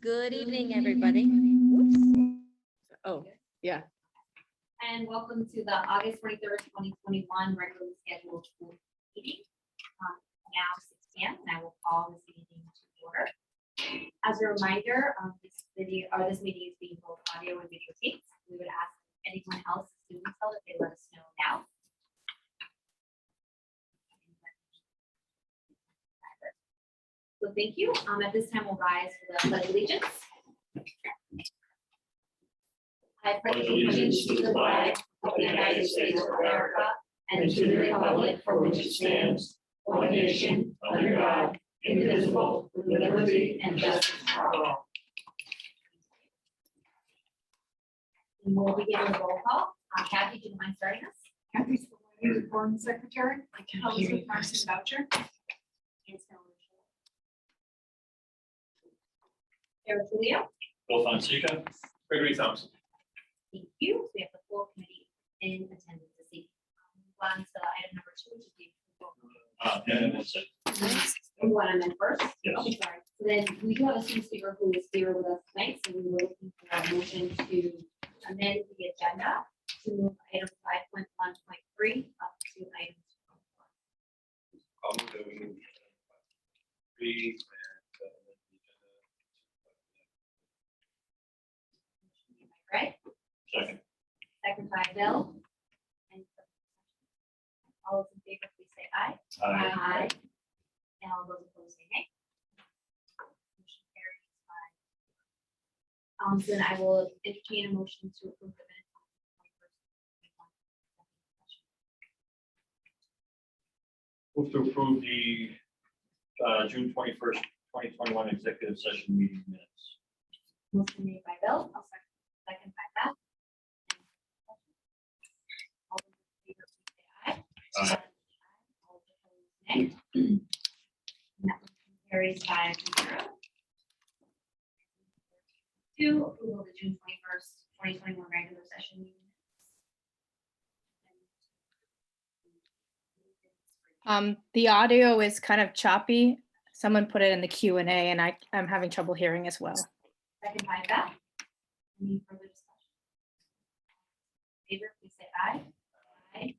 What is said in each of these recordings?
Good evening, everybody. Whoops. Oh, yeah. And welcome to the August 23rd, 2021 regularly scheduled school meeting. Now 6 p.m. and I will call this meeting to order. As a reminder, this meeting is being both audio and video taped. We would ask anyone else to do so if they let us know now. So thank you. At this time, we'll rise for the pledge of allegiance. I pledge allegiance to the flag of the United States of America and to the republic for which it stands, one nation, under God, indivisible, with liberty and justice for all. And we'll begin with roll call. Kathy, do you mind starting us? Kathy Spillane, Foreign Secretary. Elizabeth Martin Voucher. Sarah Julio. Bill Fonseca. Gregory Thompson. Thank you. We have the full committee in attendance this evening. Move on to item number 2, which is the approval. And that's it. What I meant first. Yes. Okay, sorry. So then we do have a student speaker who is here with us tonight, so we were looking for a motion to amend the agenda to move item 5.1.3 up to item 2.4. I'll move that we move 3 Right? second. Second by Bill. And all those in favor, please say aye. Aye. And all those opposed say nay. Motion carries by. So then I will entertain a motion to approve the minutes. Move to approve the June 21st, 2021 executive session meeting minutes. Motion made by Bill. I'll second by Beth. All those in favor, please say aye. Aye. All opposed, nay. And that motion carries 5-0. To approval of the June 21st, 2021 regular session meeting. The audio is kind of choppy. Someone put it in the Q&A and I'm having trouble hearing as well. Second by Beth. Any further discussion? Favor, please say aye. Aye.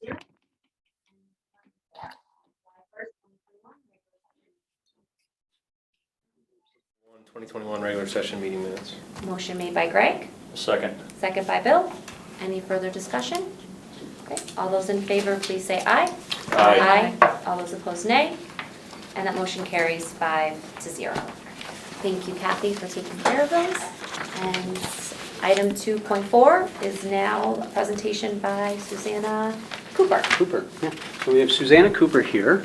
Carries 5-0. 2021 regular session meeting minutes. Motion made by Greg, Second. second by Bill. Any further discussion? Okay, all those in favor, please say aye. All those opposed, nay. And that motion carries 5-0. Thank you, Kathy, for taking care of those. And item 2.4 is now a presentation by Susanna Cooper. Yeah. So we have Susanna Cooper here,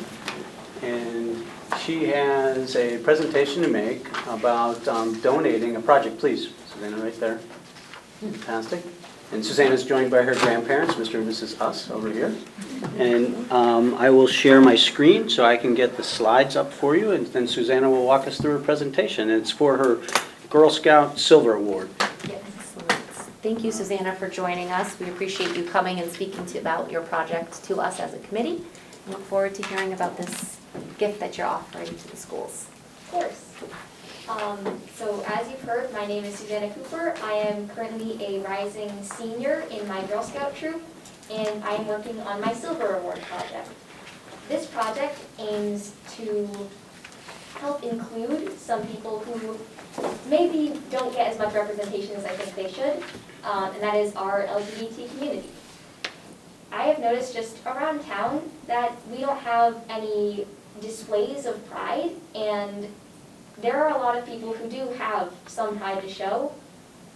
and she has a presentation to make about donating a project. Please, Susanna, right there. Fantastic. And Susanna is joined by her grandparents, Mr. and Mrs. Us, over here. And I will share my screen so I can get the slides up for you, and then Susanna will walk us through her presentation. And it's for her Girl Scout Silver Award. Yes, excellent. Thank you, Susanna, for joining us. We appreciate you coming and speaking about your project to us as a committee. I look forward to hearing about this gift that you're offering to the schools. Of course. So as you've heard, my name is Susanna Cooper. I am currently a rising senior in my Girl Scout troop, and I am working on my Silver Award project. This project aims to help include some people who maybe don't get as much representation as I think they should, and that is our LGBT community. I have noticed just around town that we don't have any displays of pride, and there are a lot of people who do have some pride to show.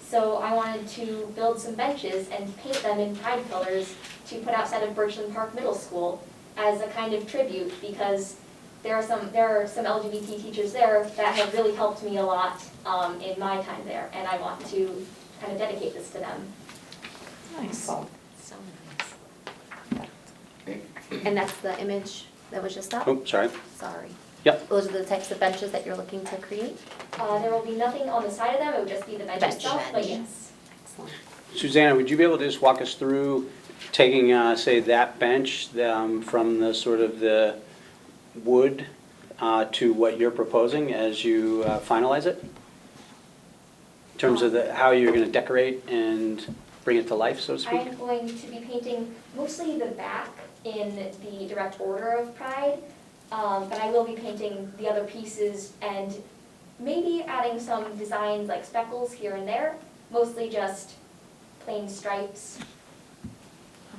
So I wanted to build some benches and paint them in pride colors to put outside of Birchland Park Middle School as a kind of tribute, because there are some LGBT teachers there that have really helped me a lot in my time there, and I want to kind of dedicate this to them. Nice. So nice. And that's the image that was just up? Oh, sorry. Sorry. Yep. Those are the types of benches that you're looking to create? There will be nothing on the side of them, it would just be the bench Bench. itself, but yes. Excellent. Susanna, would you be able to just walk us through taking, say, that bench from the sort of the wood to what you're proposing as you finalize it? In terms of how you're going to decorate and bring it to life, so to speak? I'm going to be painting mostly the back in the direct order of Pride, but I will be painting the other pieces and maybe adding some designs like speckles here and there, mostly just plain stripes.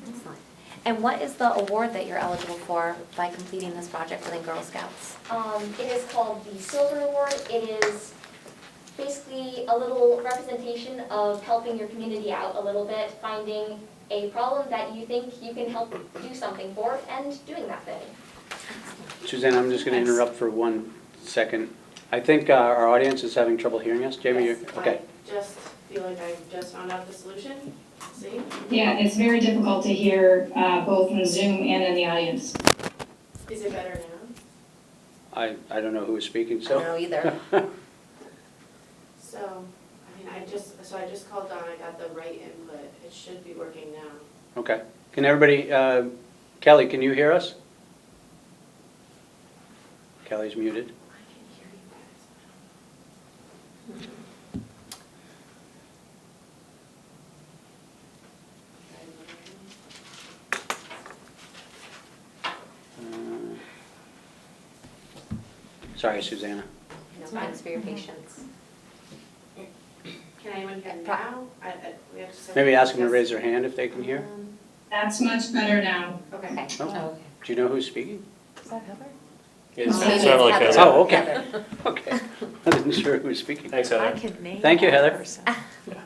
Excellent. And what is the award that you're eligible for by completing this project within Girl Scouts? It is called the Silver Award. It is basically a little representation of helping your community out a little bit, finding a problem that you think you can help do something for, and doing that thing. Suzanne, I'm just going to interrupt for 1 second. I think our audience is having trouble hearing us. Jamie, you're, Yes, okay. I just feel like I just found out the solution. See? Yeah, it's very difficult to hear both in Zoom and in the audience. Is it better now? I don't know who is speaking, I so. don't know either. So, I mean, I just called Dawn, I got the right input. It should be working now. Okay. Can everybody, Kelly, can you hear us? Kelly's muted. I can hear you guys. Sorry, Susanna. No, thanks for your patience. Can anyone hear now? We have to- Maybe ask them to raise their hand if they can hear. That's much better now. Okay. Okay. Oh. Do you know who's speaking? Is that Heather? It Maybe it's sounded like Heather. Heather. Oh, okay. Heather. Okay. I wasn't sure who was speaking. Thanks, Heather. could name Thank you, that Heather. person. Perfect.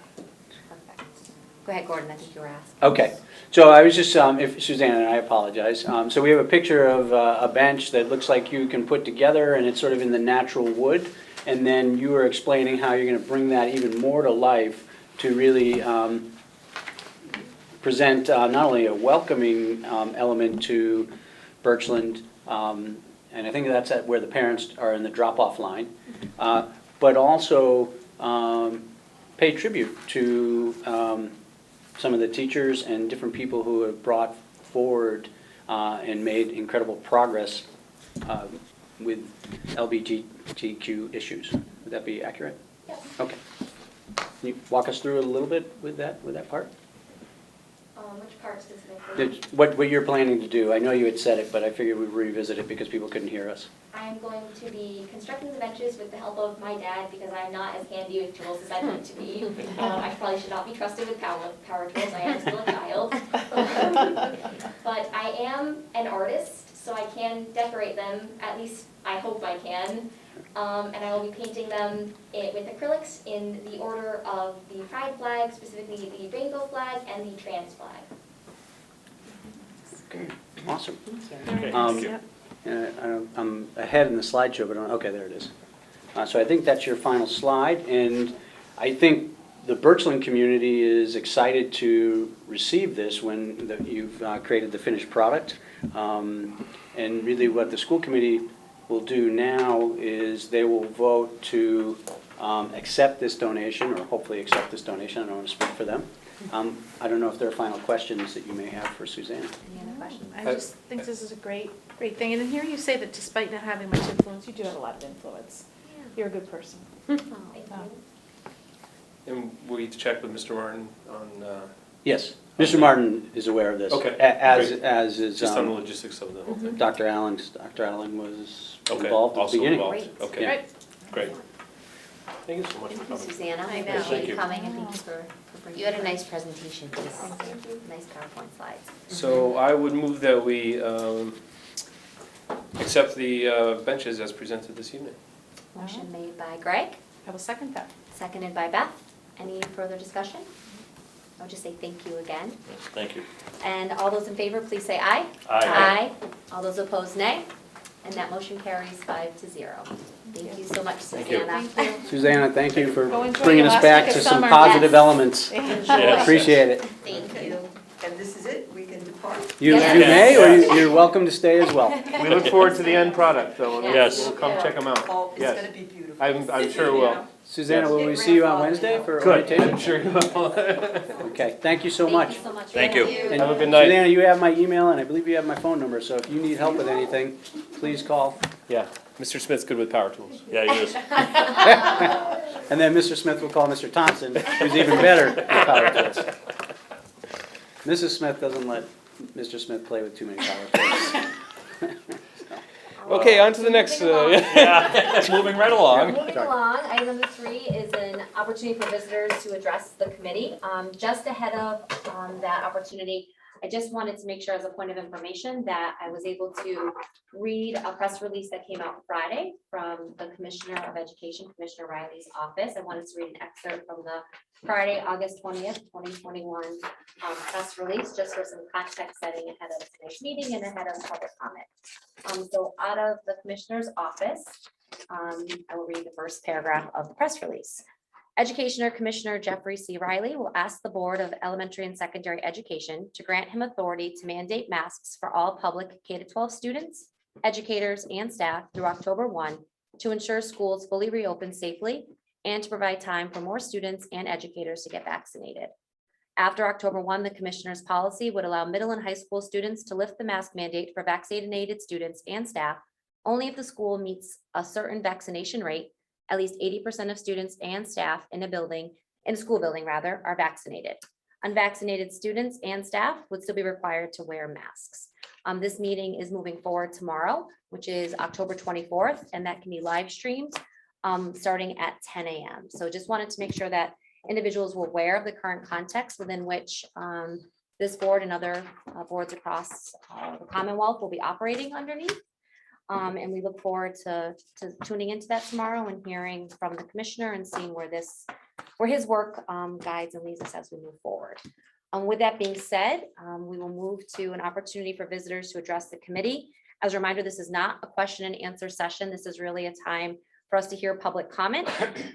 Go ahead, Gordon, I think you were asking. Okay, so I was just, if Suzanne and I apologize. So we have a picture of a bench that looks like you can put together, and it's sort of in the natural wood. And then you were explaining how you're going to bring that even more to life to really present not only a welcoming element to Birchland, and I think that's at where the parents are in the drop-off line, but also pay tribute to some of the teachers and different people who have brought forward and made incredible progress with LGBTQ issues. Would that be accurate? Yes. Okay. Can you walk us through it a little bit with that part? Which part specifically? What you're planning to do? I know you had said it, but I figured we'd revisit it because people couldn't hear us. I am going to be constructing the benches with the help of my dad because I'm not as handy with tools as I'd like to be. I probably should not be trusted with power tools, I am still a child. But I am an artist, so I can decorate them, at least I hope I can. And I will be painting them with acrylics in the order of the pride flag, specifically the rainbow flag and the trans flag. Okay, awesome. Okay, Um, thank you. I'm ahead in the slideshow, but okay, there it is. So I think that's your final slide, and I think the Birchland community is excited to receive this when you've created the finished product. And really what the school committee will do now is they will vote to accept this donation, or hopefully accept this donation. I don't want to speak for them. I don't know if there are final questions that you may have for Suzanne. Any other questions? I just think this is a great thing. And then here you say that despite not having much influence, you do have a lot of influence. You're a good person. Thank Oh. you. And we check with Mr. Martin on, Yes, Mr. Martin is aware of this. Okay, As is just on the logistics of the whole thing. Dr. Allen. Dr. Allen was Okay, involved at the also beginning. involved. Great. Okay, Yeah. great. Thank you so much for Thank you, coming. Susanna. I know. Appreciate Thank you you. coming, and thank you for bringing. You had a nice presentation, too. Nice PowerPoint slides. So I would move that we accept the benches as presented this evening. Motion made by Greg, I will second that. seconded by Beth. Any further discussion? I'll just say thank you again. Thank you. And all those in favor, please say aye. Aye. All those opposed, nay. And that motion carries 5-0. Thank you so much, Thank you. Susanna. Thank you. Susanna, thank you for Go enjoy bringing your us last back week to of some summer. positive Yes. elements. Yes. Appreciate it. Thank you. And this is it? We can depart? You Yes. may, or you're welcome to stay as well. We look forward to the end product, though, and Yes. we'll come check them out. Oh, Yes. it's gonna be beautiful. I'm sure it will. Susanna, will we Get see you on grandfathered Wednesday in. for Good, orientation? I'm sure you will. Okay, thank you so much. Thank you so much. Thank you. And Have a good night. Susanna, you have my email and I believe you have my phone number, so if you need help with anything, please call. Yeah, Mr. Smith's good with power tools. Yeah, he is. And then Mr. Smith will call Mr. Thompson, who's even better with power tools. Mrs. Smith doesn't let Mr. Smith play with too many power tools. Okay, on to the next, Yeah, moving right along. Moving along, item number 3 is an opportunity for visitors to address the committee. Just ahead of that opportunity, I just wanted to make sure as a point of information that I was able to read a press release that came out Friday from the Commissioner of Education, Commissioner Riley's office. I wanted to read an excerpt from the Friday, August 20th, 2021 press release, just for some context setting ahead of tonight's meeting and ahead of public comment. So out of the Commissioner's office, I will read the first paragraph of the press release. Educationer Commissioner Jeffrey C. Riley will ask the Board of Elementary and Secondary Education to grant him authority to mandate masks for all public K-12 students, educators, and staff through October 1 to ensure schools fully reopen safely and to provide time for more students and educators to get vaccinated. After October 1, the Commissioner's policy would allow middle and high school students to lift the mask mandate for vaccinated students and staff only if the school meets a certain vaccination rate. At least 80% of students and staff in a school building are vaccinated. Unvaccinated students and staff would still be required to wear masks. This meeting is moving forward tomorrow, which is October 24th, and that can be live streamed starting at 10 a.m. So just wanted to make sure that individuals were aware of the current context within which this board and other boards across the Commonwealth will be operating underneath. And we look forward to tuning into that tomorrow and hearing from the commissioner and seeing where his work guides and leads us as we move forward. With that being said, we will move to an opportunity for visitors to address the committee. As a reminder, this is not a question and answer session. This is really a time for us to hear public comment.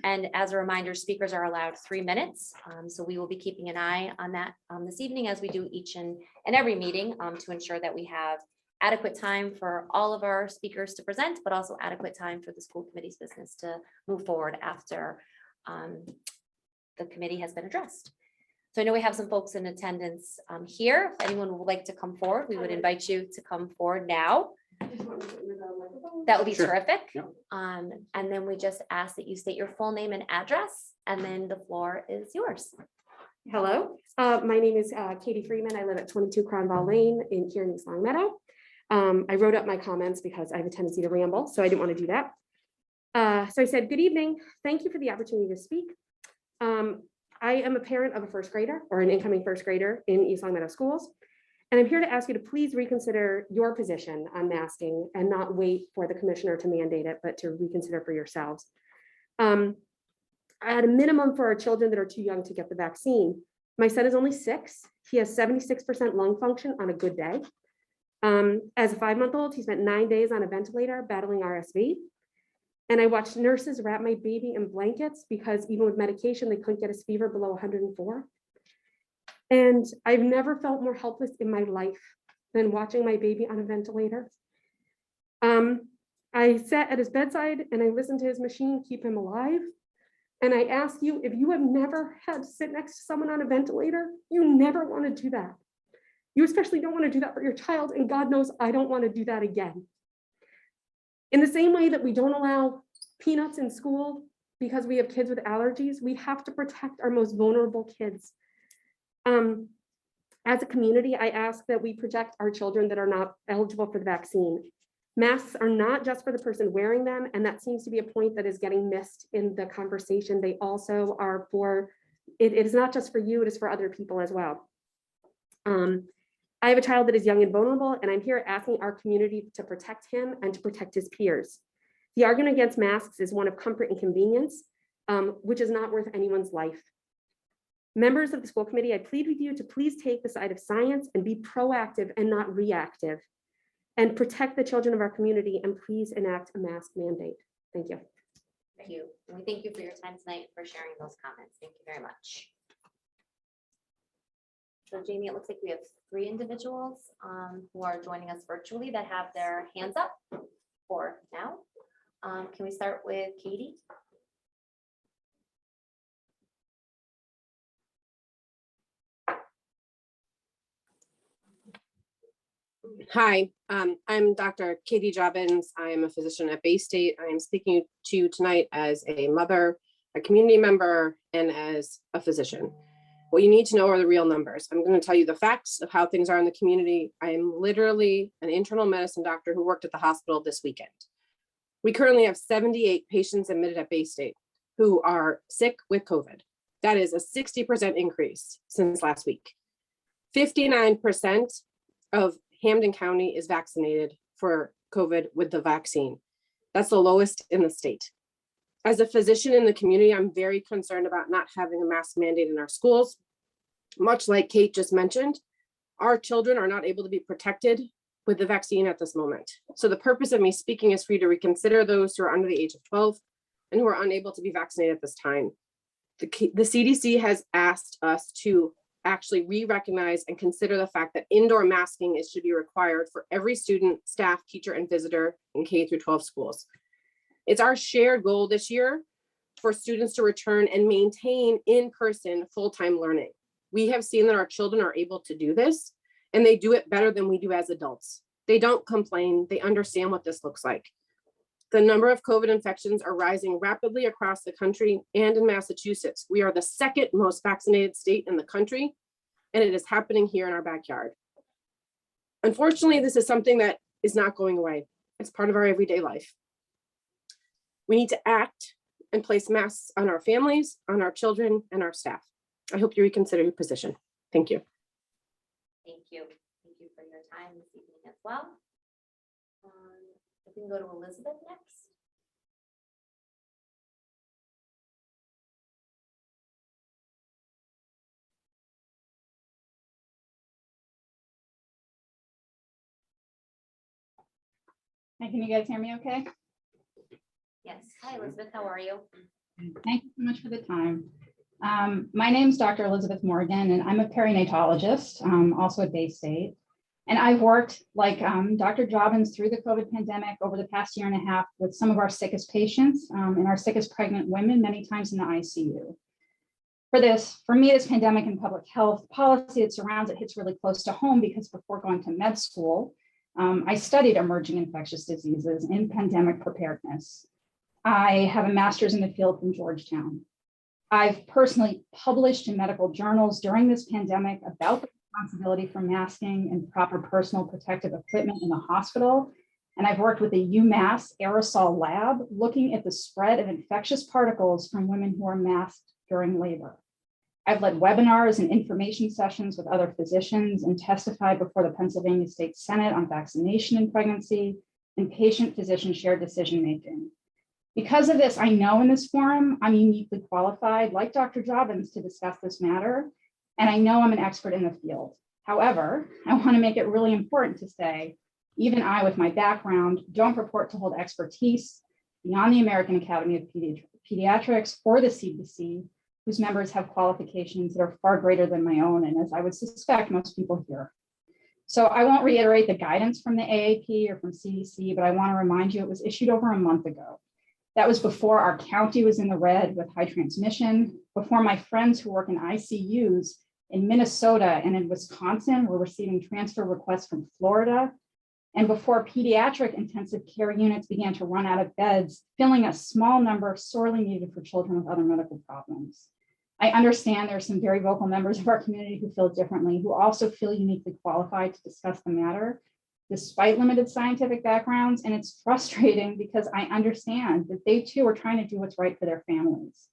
And as a reminder, speakers are allowed 3 minutes. So we will be keeping an eye on that this evening, as we do each and every meeting, to ensure that we have adequate time for all of our speakers to present, but also adequate time for the school committee's business to move forward after the committee has been addressed. So I know we have some folks in attendance here. If anyone would like to come forward, we would invite you to come forward now. That would be Sure. terrific. Yep. And then we just ask that you state your full name and address, and then the floor is yours. Hello, my name is Katie Freeman. I live at 22 Cronval Lane here in East Long Meadow. I wrote up my comments because I have a tendency to ramble, so I didn't want to do that. So I said, good evening. Thank you for the opportunity to speak. I am a parent of a first grader or an incoming first grader in East Long Meadow schools. And I'm here to ask you to please reconsider your position on masking and not wait for the commissioner to mandate it, but to reconsider for yourselves. At a minimum for our children that are too young to get the vaccine, my son is only 6. He has 76% lung function on a good day. As a 5-month-old, he spent 9 days on a ventilator battling RSV. And I watched nurses wrap my baby in blankets because even with medication, they couldn't get his fever below 104. And I've never felt more helpless in my life than watching my baby on a ventilator. I sat at his bedside and I listened to his machine keep him alive. And I ask you, if you have never had to sit next to someone on a ventilator, you never want to do that. You especially don't want to do that for your child, and God knows I don't want to do that again. In the same way that we don't allow peanuts in school because we have kids with allergies, we have to protect our most vulnerable kids. As a community, I ask that we protect our children that are not eligible for the vaccine. Masks are not just for the person wearing them, and that seems to be a point that is getting missed in the conversation. They also are for, it is not just for you, it is for other people as well. I have a child that is young and vulnerable, and I'm here asking our community to protect him and to protect his peers. The argument against masks is one of comfort and convenience, which is not worth anyone's life. Members of the school committee, I plead with you to please take the side of science and be proactive and not reactive, and protect the children of our community, and please enact a mask mandate. Thank you. Thank you. And we thank you for your time tonight, for sharing those comments. Thank you very much. So Jamie, it looks like we have 3 individuals who are joining us virtually that have their hands up for now. Can we start with Katie? Hi, I'm Dr. Katie Jobbins. I am a physician at Bay State. I am speaking to you tonight as a mother, a community member, and as a physician. What you need to know are the real numbers. I'm going to tell you the facts of how things are in the community. I am literally an internal medicine doctor who worked at the hospital this weekend. We currently have 78 patients admitted at Bay State who are sick with COVID. That is a 60% increase since last week. 59% of Hampden County is vaccinated for COVID with the vaccine. That's the lowest in the state. As a physician in the community, I'm very concerned about not having a mask mandate in our schools. Much like Kate just mentioned, our children are not able to be protected with the vaccine at this moment. So the purpose of me speaking is for you to reconsider those who are under the age of 12 and who are unable to be vaccinated at this time. The CDC has asked us to actually re-recognize and consider the fact that indoor masking should be required for every student, staff, teacher, and visitor in K through 12 schools. It's our shared goal this year for students to return and maintain in-person full-time learning. We have seen that our children are able to do this, and they do it better than we do as adults. They don't complain, they understand what this looks like. The number of COVID infections are rising rapidly across the country and in Massachusetts. We are the second most vaccinated state in the country, and it is happening here in our backyard. Unfortunately, this is something that is not going away. It's part of our everyday life. We need to act and place masks on our families, on our children, and our staff. I hope you reconsider your position. Thank you. Thank you. Thank you for your time this evening as well. If we can go to Elizabeth next. Hi, can you guys hear me okay? Yes. Hi, Elizabeth. How are you? Thank you so much for the time. My name is Dr. Elizabeth Morgan, and I'm a perinatologist, also at Bay State. And I've worked like Dr. Jobbins through the COVID pandemic over the past year and a half with some of our sickest patients and our sickest pregnant women, many times in the ICU. For me, this pandemic and public health policy that surrounds it hits really close to home because before going to med school, I studied emerging infectious diseases and pandemic preparedness. I have a master's in the field from Georgetown. I've personally published in medical journals during this pandemic about the responsibility for masking and proper personal protective equipment in the hospital. And I've worked with the UMass aerosol lab looking at the spread of infectious particles from women who are masked during labor. I've led webinars and information sessions with other physicians and testified before the Pennsylvania State Senate on vaccination in pregnancy and patient-physician shared decision-making. Because of this, I know in this forum, I'm uniquely qualified, like Dr. Jobbins, to discuss this matter, and I know I'm an expert in the field. However, I want to make it really important to say, even I, with my background, don't purport to hold expertise beyond the American Academy of Pediatrics or the CDC, whose members have qualifications that are far greater than my own, and as I would suspect most people here. So I won't reiterate the guidance from the AAP or from CDC, but I want to remind you it was issued over a month ago. That was before our county was in the red with high transmission, before my friends who work in ICUs in Minnesota and in Wisconsin were receiving transfer requests from Florida, and before pediatric intensive care units began to run out of beds, filling a small number sorely needed for children with other medical problems. I understand there are some very vocal members of our community who feel differently, who also feel uniquely qualified to discuss the matter, despite limited scientific backgrounds. And it's frustrating because I understand that they too are trying to do what's right for their families.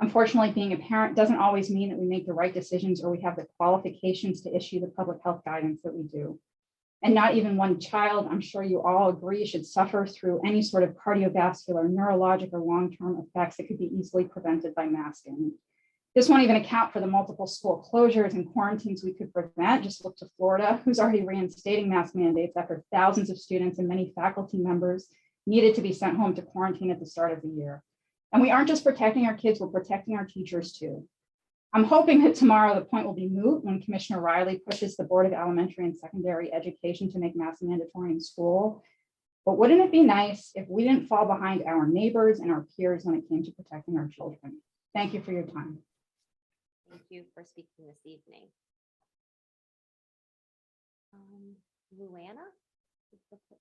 Unfortunately, being a parent doesn't always mean that we make the right decisions or we have the qualifications to issue the public health guidance that we do. And not even one child, I'm sure you all agree, should suffer through any sort of cardiovascular, neurologic, or long-term effects that could be easily prevented by masking. This won't even account for the multiple school closures and quarantines we could prevent. Just look to Florida, who's already reinstating mask mandates after thousands of students and many faculty members needed to be sent home to quarantine at the start of the year. And we aren't just protecting our kids, we're protecting our teachers too. I'm hoping that tomorrow the point will be moot when Commissioner Riley pushes the Board of Elementary and Secondary Education to make masks mandatory in school. But wouldn't it be nice if we didn't fall behind our neighbors and our peers when it came to protecting our children? Thank you for your time. Thank you for speaking this evening. Luana?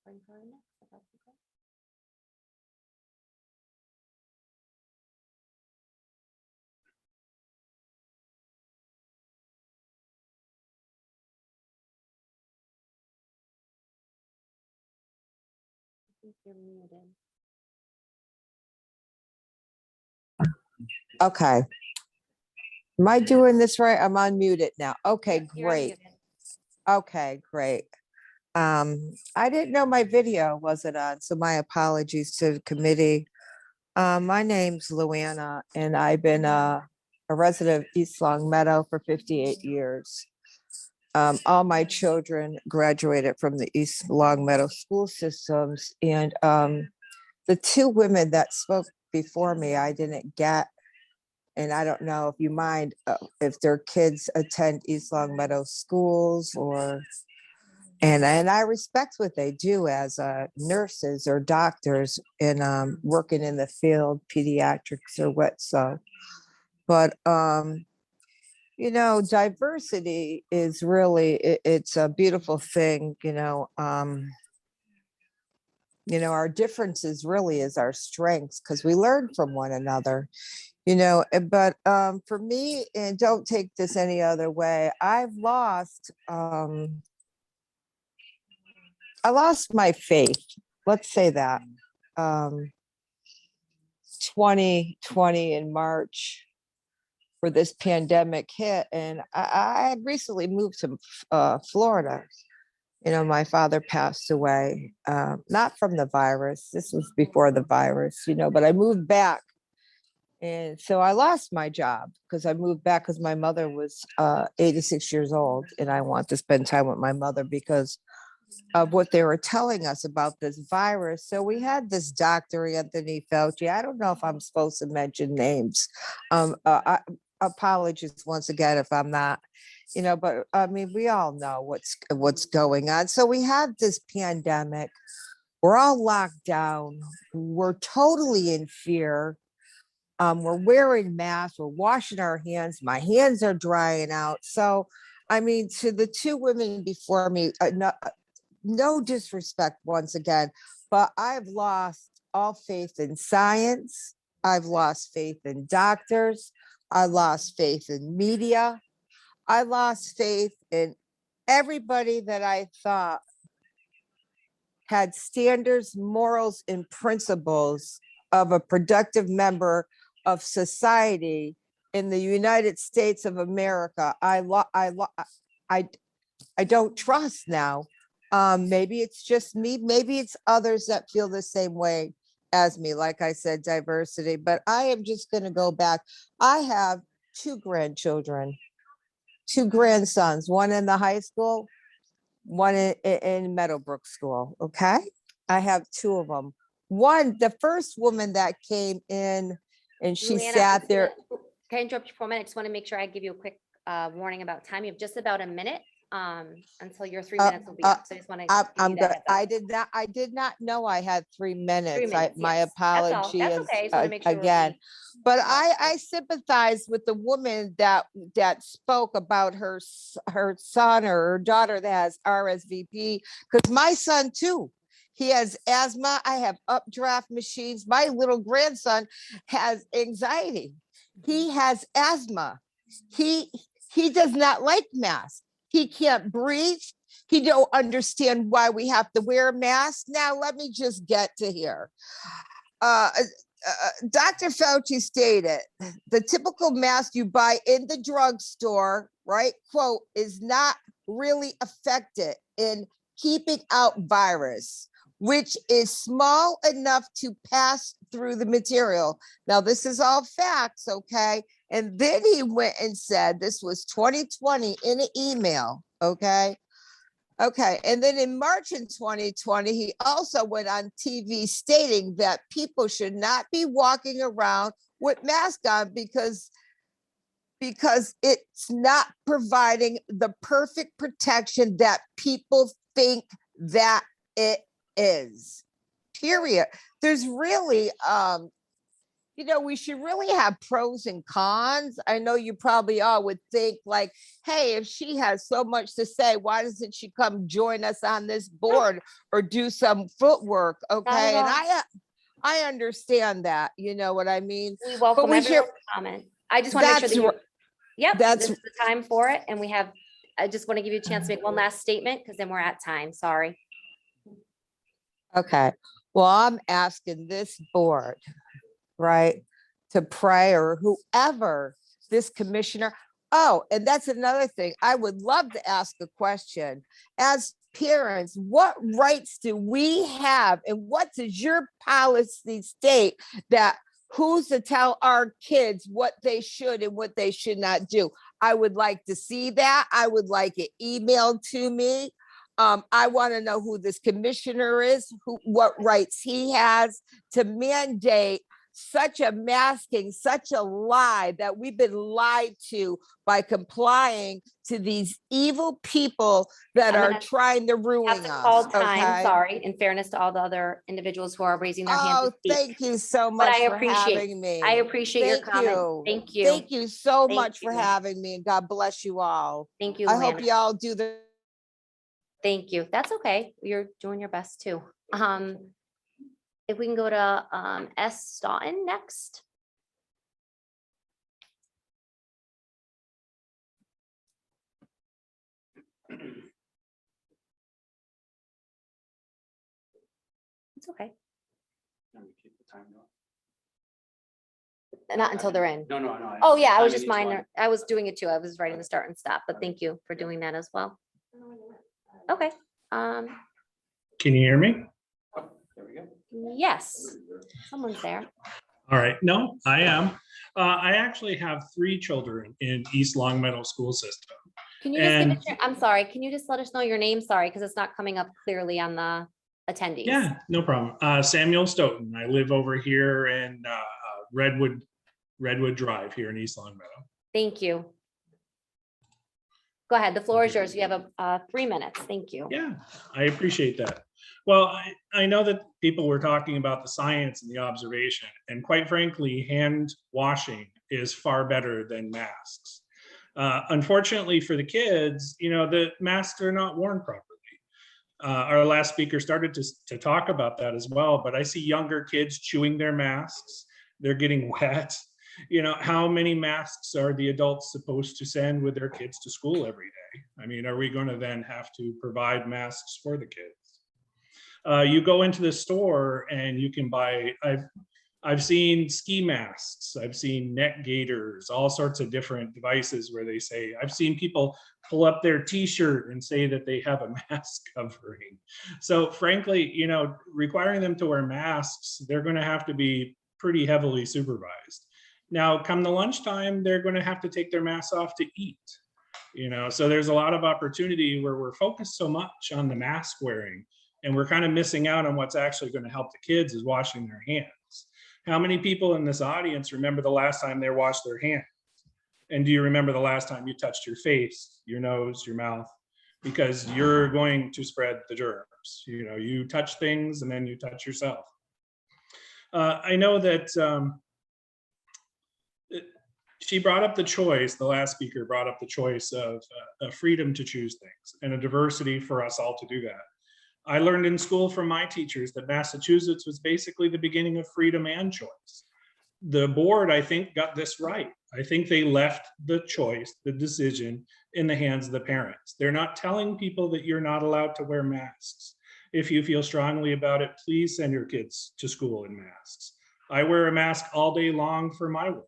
Bring her in next, if that's okay. I think you're muted. Okay. Am I doing this right? I'm unmuted now. Okay, You're great. unmuted. Okay, great. I didn't know my video wasn't on, so my apologies to the committee. My name's Luana and I've been a resident of East Long Meadow for 58 years. All my children graduated from the East Long Meadow school systems, and the two women that spoke before me, I didn't get. And I don't know if you mind if their kids attend East Long Meadow schools or, and I respect what they do as nurses or doctors and working in the field, pediatrics or what so. But diversity is really it's a beautiful thing. Our differences really is our strengths because we learn from one another. But for me, and don't take this any other way, I lost my faith. Let's say that. 2020 in March, where this pandemic hit, and I had recently moved to Florida. My father passed away, not from the virus. This was before the virus, but I moved back. And so I lost my job because I moved back because my mother was 86 years old and I want to spend time with my mother because of what they were telling us about this virus. So we had this Dr. Anthony Fauci. I don't know if I'm supposed to mention names. Apologies once again if I'm not, but I mean, we all know what's going on. So we have this pandemic. We're all locked down. We're totally in fear. We're wearing masks, we're washing our hands. My hands are drying out. So, I mean, to the two women before me, no disrespect once again, but I've lost all faith in science. I've lost faith in doctors. I lost faith in media. I lost faith in everybody that I thought had standards, morals, and principles of a productive member of society in the United States of America. I don't trust now. Maybe it's just me, maybe it's others that feel the same way as me. Like I said, diversity, but I am just going to go back. I have two grandchildren, two grandsons, one in the high school, one in Meadowbrook School. Okay. I have two of them. One, the first woman that came in and she Luana, sat there. Can I interrupt you for a minute? I just want to make sure I give you a quick warning about time. You have just about a minute until your 3 minutes will be up. So I just want to. I'm good. I did not know I had 3 minutes. My yes. That's apology That's is okay. I just wanna make sure again. But I sympathize with the woman that spoke about her son or her daughter that has RSVP, because my son too. He has asthma. I have updraft machines. My little grandson has anxiety. He has asthma. He does not like masks. He can't breathe. He don't understand why we have to wear a mask. Now, let me just get to here. Dr. Fauci stated, the typical mask you buy in the drugstore, right, quote, is not really effective in keeping out virus, which is small enough to pass through the material. Now, this is all facts, okay? And then he went and said, this was 2020 in an email, okay? Okay, and then in March in 2020, he also went on TV stating that people should not be walking around with masks on because it's not providing the perfect protection that people think that it is, period. There's really, you know, we should really have pros and cons. I know you probably all would think like, hey, if she has so much to say, why doesn't she come join us on this board or do some footwork? Okay. And I understand that, you know what I mean? We welcome we should- everyone's comment. I just want to make sure that That's you, yep, that's- this is the time for it. And I just want to give you a chance to make one last statement because then we're at time. Sorry. Okay, well, I'm asking this board, right, to pray or whoever this commissioner. Oh, and that's another thing. I would love to ask a question. As parents, what rights do we have and what does your policy state that who's to tell our kids what they should and what they should not do? I would like to see that. I would like it emailed to me. I want to know who this commissioner is, what rights he has to mandate such a masking, such a lie that we've been lied to by complying to these evil people that I'm are gonna trying to ruin Have to us. call time, Okay? sorry, in fairness to all the other individuals who are raising their hands. Oh, to speak. thank you so But much I for having me. I appreciate your Thank comment. you. Thank you. Thank you so Thank much for you. having me, and God bless you all. Thank you, I hope Luana. y'all do the Thank you. That's okay. You're doing your best too. If we can go to S. Staunton next. It's okay. Not until they're in. No. Oh, yeah, I was Timing just each one. minor. I was doing it too. I was writing the start and stop, but thank you for doing that as well. Okay, Can you hear me? There we go. yes, someone's there. All right. No, I am. I actually have 3 children in East Longmeadow School System. Can you just give And- us I'm sorry, can you just let us know your name? Sorry, because it's not coming up clearly on the attendees. Yeah, no problem. Samuel Stoughton. I live over here in Redwood Drive here in East Longmeadow. Thank you. Go ahead, the floor is yours. You have 3 minutes. Thank you. Yeah, I appreciate that. Well, I know that people were talking about the science and the observation, and quite frankly, hand washing is far better than masks. Unfortunately for the kids, you know, the masks are not worn properly. Our last speaker started to talk about that as well, but I see younger kids chewing their masks. They're getting wet. You know, how many masks are the adults supposed to send with their kids to school every day? I mean, are we going to then have to provide masks for the kids? You go into the store and you can buy, I've seen ski masks, I've seen neck gaiters, all sorts of different devices where they say, I've seen people pull up their t-shirt and say that they have a mask covering. So frankly, you know, requiring them to wear masks, they're going to have to be pretty heavily supervised. Now, come the lunchtime, they're going to have to take their masks off to eat. You know, so there's a lot of opportunity where we're focused so much on the mask wearing, and we're kind of missing out on what's actually going to help the kids is washing their hands. How many people in this audience remember the last time they washed their hands? And do you remember the last time you touched your face, your nose, your mouth? Because you're going to spread the germs. You know, you touch things and then you touch yourself. I know that she brought up the choice, the last speaker brought up the choice of a freedom to choose things and a diversity for us all to do that. I learned in school from my teachers that Massachusetts was basically the beginning of freedom and choice. The board, I think, got this right. I think they left the choice, the decision, in the hands of the parents. They're not telling people that you're not allowed to wear masks. If you feel strongly about it, please send your kids to school in masks. I wear a mask all day long for my work.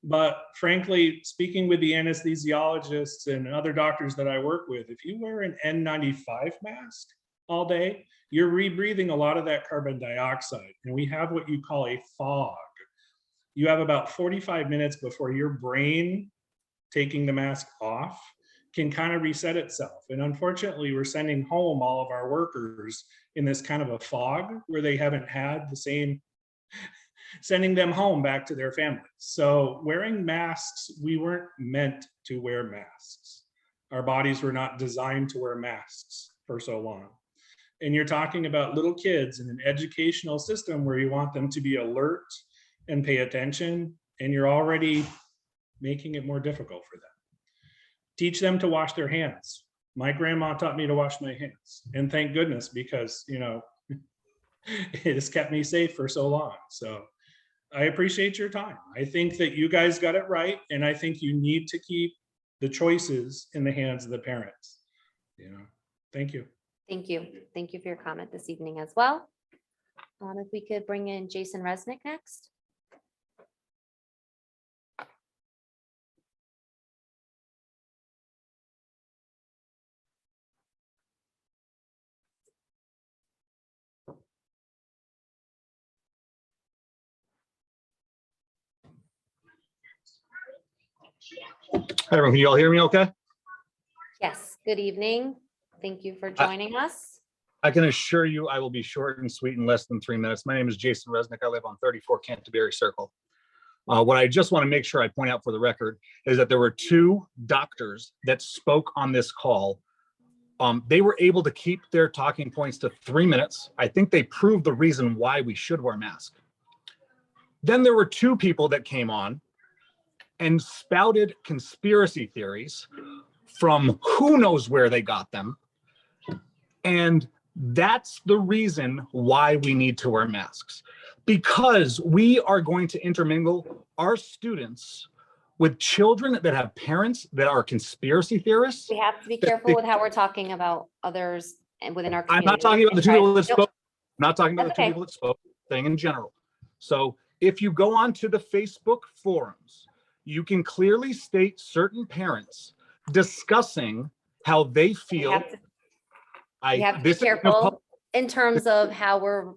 But frankly, speaking with the anesthesiologists and other doctors that I work with, if you wear an N95 mask all day, you're rebreathing a lot of that carbon dioxide. And we have what you call a fog. You have about 45 minutes before your brain, taking the mask off, can kind of reset itself. And unfortunately, we're sending home all of our workers in this kind of a fog where they haven't had the same, sending them home back to their families. So wearing masks, we weren't meant to wear masks. Our bodies were not designed to wear masks for so long. And you're talking about little kids in an educational system where you want them to be alert and pay attention, and you're already making it more difficult for them. Teach them to wash their hands. My grandma taught me to wash my hands, and thank goodness, because, you know, it has kept me safe for so long. So I appreciate your time. I think that you guys got it right, and I think you need to keep the choices in the hands of the parents. You know, thank you. Thank you. Thank you for your comment this evening as well. If we could bring in Jason Resnick next. Hi, everyone. Can you all hear me okay? Yes, good evening. Thank you for joining us. I can assure you I will be short and sweet in less than 3 minutes. My name is Jason Resnick. I live on 34 Canterbury Circle. What I just want to make sure I point out for the record is that there were 2 doctors that spoke on this call. They were able to keep their talking points to 3 minutes. I think they proved the reason why we should wear masks. Then there were 2 people that came on and spouted conspiracy theories from who knows where they got them. And that's the reason why we need to wear masks, because we are going to intermingle our students with children that have parents that are conspiracy theorists. We have to be careful with how we're talking about others and within our I'm community. not talking about the 2 people that Nope. spoke. I'm not talking about That's the 2 okay. people that spoke, saying in general. So if you go onto the Facebook forums, you can clearly state certain parents discussing how they feel. We have to be careful in terms of how we're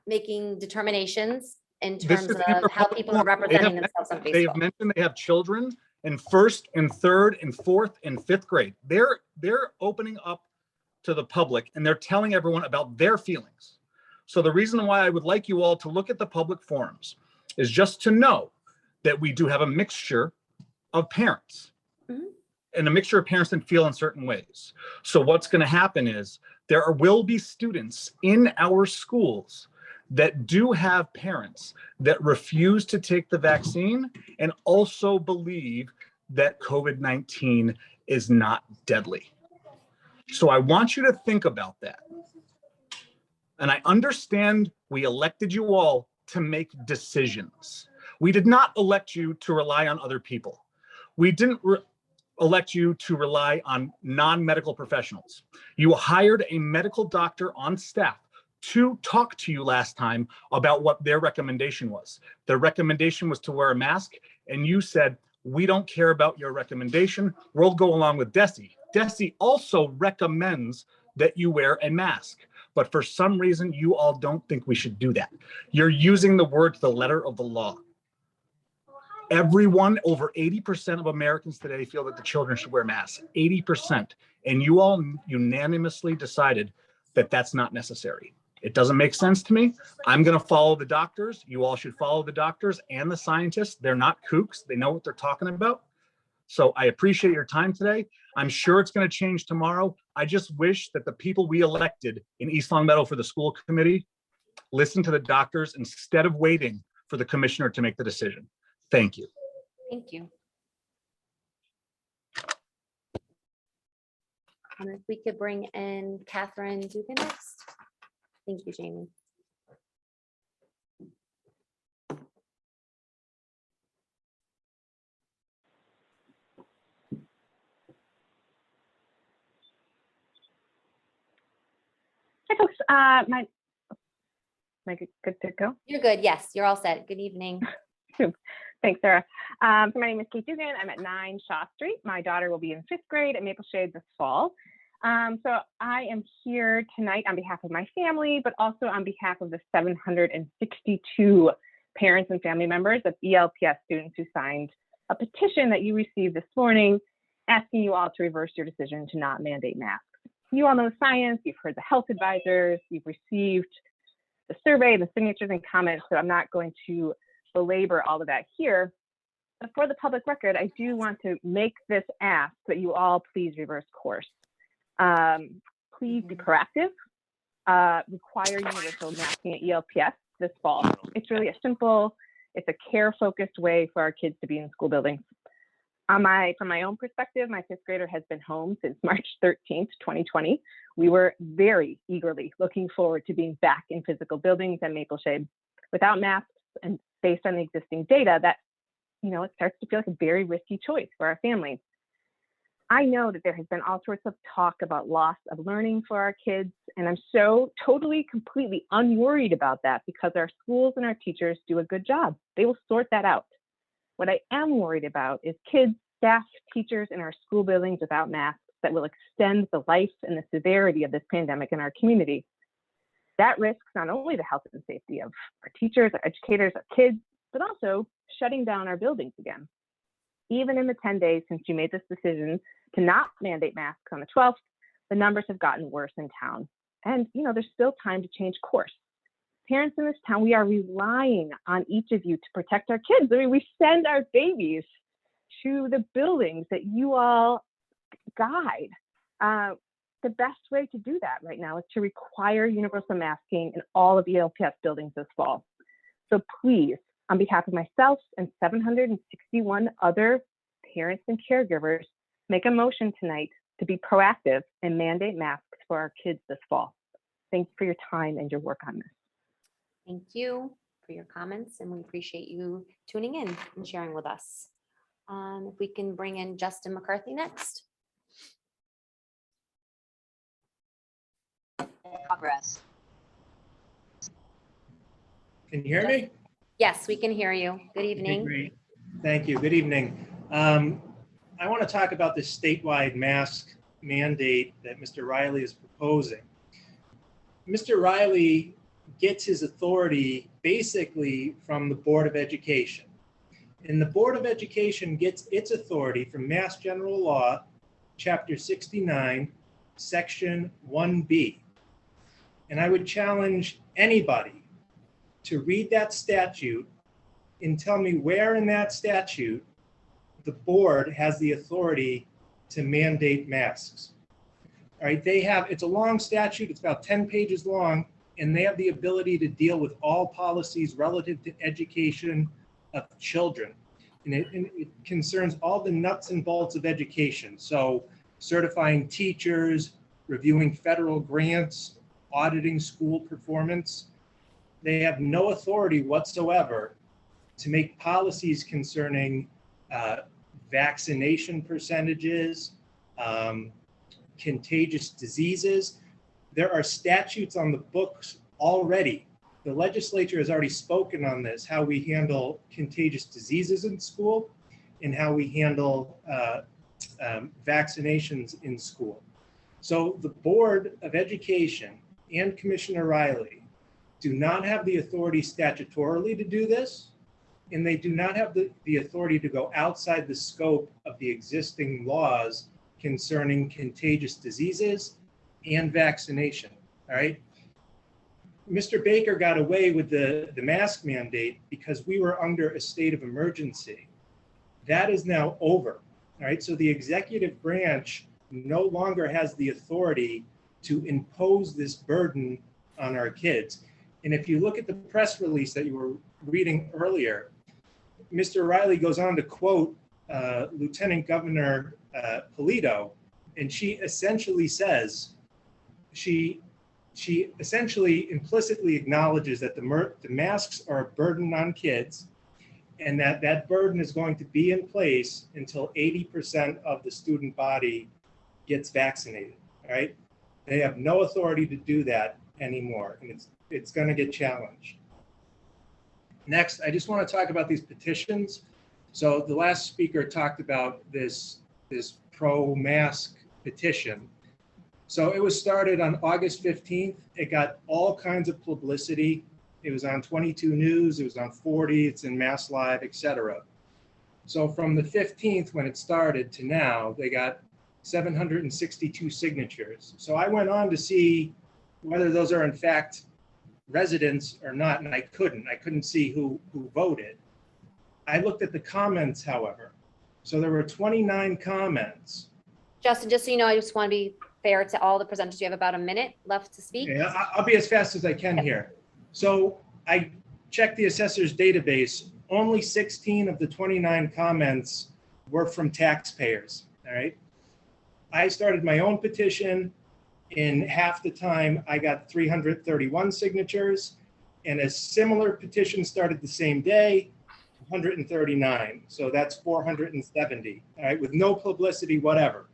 making determinations in terms of how people are representing themselves on They have Facebook. mentioned they have children in 1st and 3rd and 4th and 5th grade. They're opening up to the public and they're telling everyone about their feelings. So the reason why I would like you all to look at the public forums is just to know that we do have a mixture of parents and a mixture of parents that feel in certain ways. So what's going to happen is there will be students in our schools that do have parents that refuse to take the vaccine and also believe that COVID-19 is not deadly. So I want you to think about that. And I understand we elected you all to make decisions. We did not elect you to rely on other people. We didn't elect you to rely on non-medical professionals. You hired a medical doctor on staff to talk to you last time about what their recommendation was. Their recommendation was to wear a mask, and you said, we don't care about your recommendation. We'll go along with DESE. DESE also recommends that you wear a mask, but for some reason, you all don't think we should do that. You're using the word to the letter of the law. Everyone, over 80% of Americans today feel that the children should wear masks, 80%. And you all unanimously decided that that's not necessary. It doesn't make sense to me. I'm going to follow the doctors. You all should follow the doctors and the scientists. They're not kooks. They know what they're talking about. So I appreciate your time today. I'm sure it's going to change tomorrow. I just wish that the people we elected in East Long Meadow for the school committee listen to the doctors instead of waiting for the commissioner to make the decision. Thank you. Thank you. And if we could bring in Catherine Dugan next. Thank you, Jamie. Hi, folks. Am I good to go? You're good. Yes, you're all set. Good evening. Thanks, Sarah. So my name is Kate Dugan. I'm at 9 Shaw Street. My daughter will be in 5th grade at Maple Shade this fall. So I am here tonight on behalf of my family, but also on behalf of the 762 parents and family members of ELPS students who signed a petition that you received this morning asking you all to reverse your decision to not mandate masks. You all know the science, you've heard the health advisors, you've received the survey, the signatures and comments, so I'm not going to belabor all of that here. But for the public record, I do want to make this ask that you all please reverse course. Please be proactive, require universal masking at ELPS this fall. It's really a simple It's a care-focused way for our kids to be in school buildings. From my own perspective, my 5th grader has been home since March 13th, 2020. We were very eagerly looking forward to being back in physical buildings at Maple Shade. Without masks and based on the existing data, that, it starts to feel like a very risky choice for our families. I know that there has been all sorts of talk about loss of learning for our kids, and I'm so totally, completely unworried about that because our schools and our teachers do a good job. They will sort that out. What I am worried about is kids, staff, teachers in our school buildings without masks that will extend the life and the severity of this pandemic in our community. That risks not only the health and safety of our teachers, our educators, our kids, but also shutting down our buildings again. Even in the 10 days since you made this decision to not mandate masks on the 12th, the numbers have gotten worse in town. And, there's still time to change course. Parents in this town, we are relying on each of you to protect our kids. I mean, we send our babies to the buildings that you all guide. The best way to do that right now is to require universal masking in all of ELPS buildings this fall. So please, on behalf of myself and 761 other parents and caregivers, make a motion tonight to be proactive and mandate masks for our kids this fall. Thank you for your time and your work on this. Thank you for your comments, and we appreciate you tuning in and sharing with us. If we can bring in Justin McCarthy next. Progress. Can you hear me? Yes, we can hear you. Good Okay, evening. great. Thank you. Good evening. I want to talk about this statewide mask mandate that Mr. Riley is proposing. Mr. Riley gets his authority basically from the Board of Education. And the Board of Education gets its authority from Mass General Law, Chapter 69, Section 1B. And I would challenge anybody to read that statute and tell me where in that statute the board has the authority to mandate masks. All right, it's a long statute, it's about 10 pages long, and they have the ability to deal with all policies relative to education of children. And it concerns all the nuts and bolts of education. So certifying teachers, reviewing federal grants, auditing school performance. They have no authority whatsoever to make policies concerning vaccination percentages, contagious diseases. There are statutes on the books already. The legislature has already spoken on this, how we handle contagious diseases in school and how we handle vaccinations in school. So the Board of Education and Commissioner Riley do not have the authority statutorily to do this, and they do not have the authority to go outside the scope of the existing laws concerning contagious diseases and vaccination, all right? Mr. Baker got away with the mask mandate because we were under a state of emergency. That is now over, all right? So the executive branch no longer has the authority to impose this burden on our kids. And if you look at the press release that you were reading earlier, Mr. Riley goes on to quote Lieutenant Governor Polito, and she essentially says, she essentially implicitly acknowledges that the masks are a burden on kids, and that burden is going to be in place until 80% of the student body gets vaccinated, all right? They have no authority to do that anymore, and it's going to get challenged. Next, I just want to talk about these petitions. So the last speaker talked about this pro-mask petition. So it was started on August 15th. It got all kinds of publicity. It was on 22 News, it was on 40, it's in Mass Live, etc. So from the 15th when it started to now, they got 762 signatures. So I went on to see whether those are in fact residents or not, and I couldn't see who voted. I looked at the comments, however. So there were 29 comments. Justin, just so you know, I just want to be fair to all the presenters. You have about a minute left to speak. Yeah, I'll be as fast as I can here. So I checked the assessor's database only 16 of the 29 comments were from taxpayers, all right? I started my own petition. In half the time, I got 331 signatures, and a similar petition started the same day, 139. So that's 470, all right, with no publicity, whatever.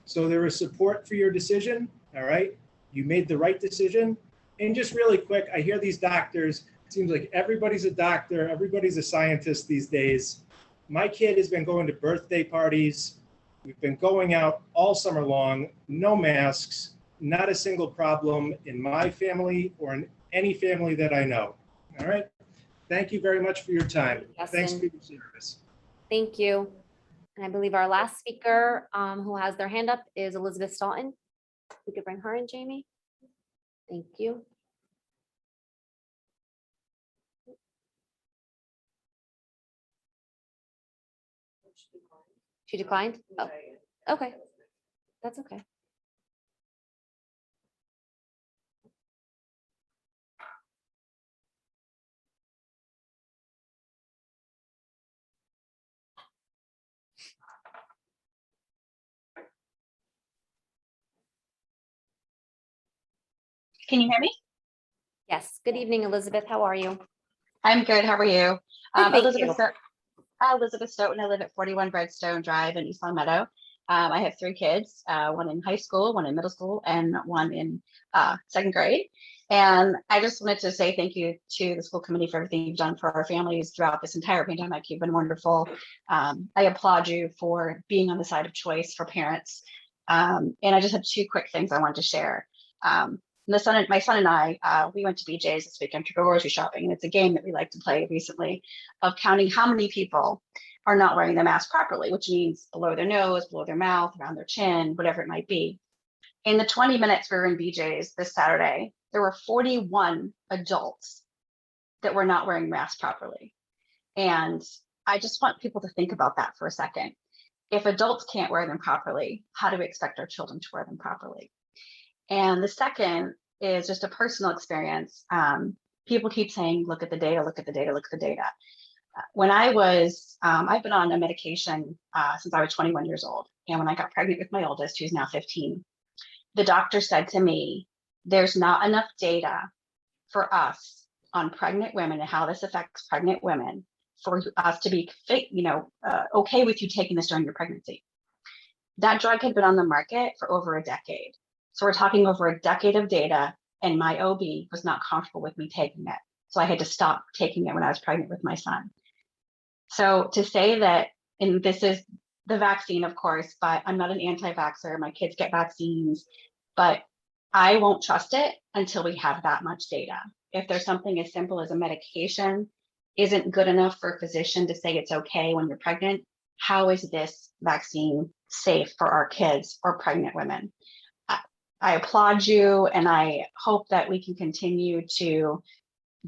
So there is support for your decision, all right? You made the right decision. And just really quick, I hear these doctors, it seems like everybody's a doctor, everybody's a scientist these days. My kid has been going to birthday parties. We've been going out all summer long, no masks, not a single problem in my family or in any family that I know. All right. Thank you very much for your time. Thanks for your service. Thank you. And I believe our last speaker who has their hand up is Elizabeth Staunton. We could bring her in, Jamie. Thank you. She declined? Oh, okay. That's okay. Can you hear me? Yes. Good evening, Elizabeth. How are you? I'm good. How are you? Good, thank Elizabeth, you. Elizabeth Stoughton. I live at 41 Redstone Drive in East Long Meadow. I have 3 kids, one in high school, one in middle school, and one in 2nd grade. And I just wanted to say thank you to the school committee for everything you've done for our families throughout this entire pandemic. You've been wonderful. I applaud you for being on the side of choice for parents. And I just have 2 quick things I wanted to share. My son and I, we went to BJ's this weekend to go grocery shopping, and it's a game that we like to play recently of counting how many people are not wearing their mask properly, which means below their nose, below their mouth, around their chin, whatever it might be. In the 20 minutes we were in BJ's this Saturday, there were 41 adults that were not wearing masks properly. And I just want people to think about that for a second. If adults can't wear them properly, how do we expect our children to wear them properly? And the second is just a personal experience. People keep saying, look at the data, look at the data, look at the data. When I was, I've been on a medication since I was 21 years old. And when I got pregnant with my oldest, who's now 15, the doctor said to me, there's not enough data for us on pregnant women and how this affects pregnant women for us to be okay with you taking this during your pregnancy. That drug had been on the market for over a decade. So we're talking over a decade of data, and my OB was not comfortable with me taking it. So I had to stop taking it when I was pregnant with my son. So to say that, and this is the vaccine, of course, but I'm not an anti-vaxxer. My kids get vaccines, but I won't trust it until we have that much data. If there's something as simple as a medication isn't good enough for a physician to say it's okay when you're pregnant, how is this vaccine safe for our kids or pregnant women? I applaud you, and I hope that we can continue to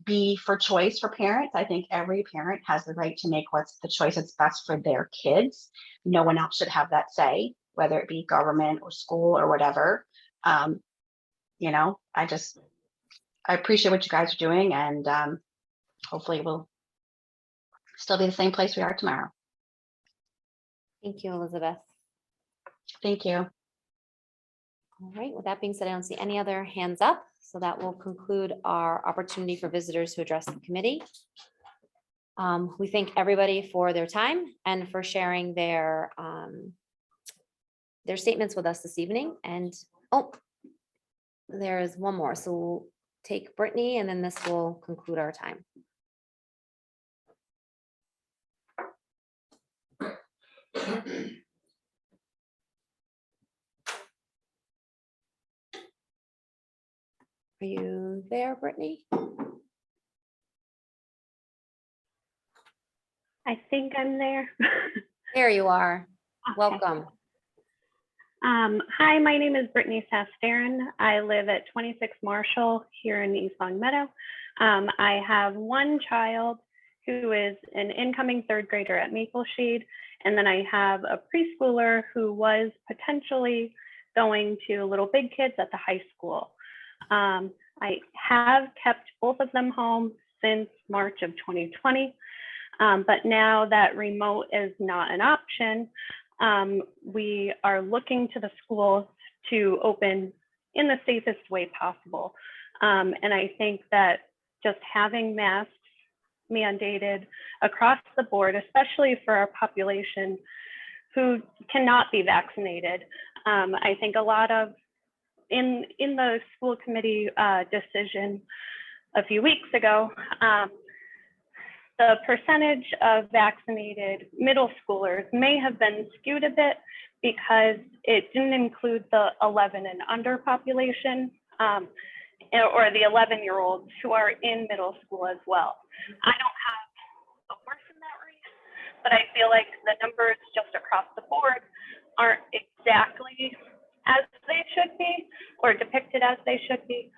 be for choice for parents. I think every parent has the right to make what's the choice that's best for their kids. No one else should have that say, whether it be government or school or whatever. I appreciate what you guys are doing, and hopefully we'll still be the same place we are tomorrow. Thank you, Elizabeth. Thank you. All right, with that being said, I don't see any other hands up, so that will conclude our opportunity for visitors to address the committee. We thank everybody for their time and for sharing their statements with us this evening. And there is one more, so we'll take Brittany, and then this will conclude our time. Are you there, Brittany? I think I'm there. There you are. Okay. Welcome. Hi, my name is Brittany Sastarin. I live at 26 Marshall here in East Long Meadow. I have one child who is an incoming 3rd grader at Maple Shade, and then I have a preschooler who was potentially going to Little Big Kids at the high school. I have kept both of them home since March of 2020. But now that remote is not an option, we are looking to the schools to open in the safest way possible. And I think that just having masks mandated across the board, especially for our population who cannot be vaccinated, I think a lot of, in the school committee decision a few weeks ago, the percentage of vaccinated middle schoolers may have been skewed a bit because it didn't include the 11 and under population, or the 11-year-olds who are in middle school as well. I don't have a horse in that race, but I feel like the numbers just across the board aren't exactly as they should be or depicted as they should be.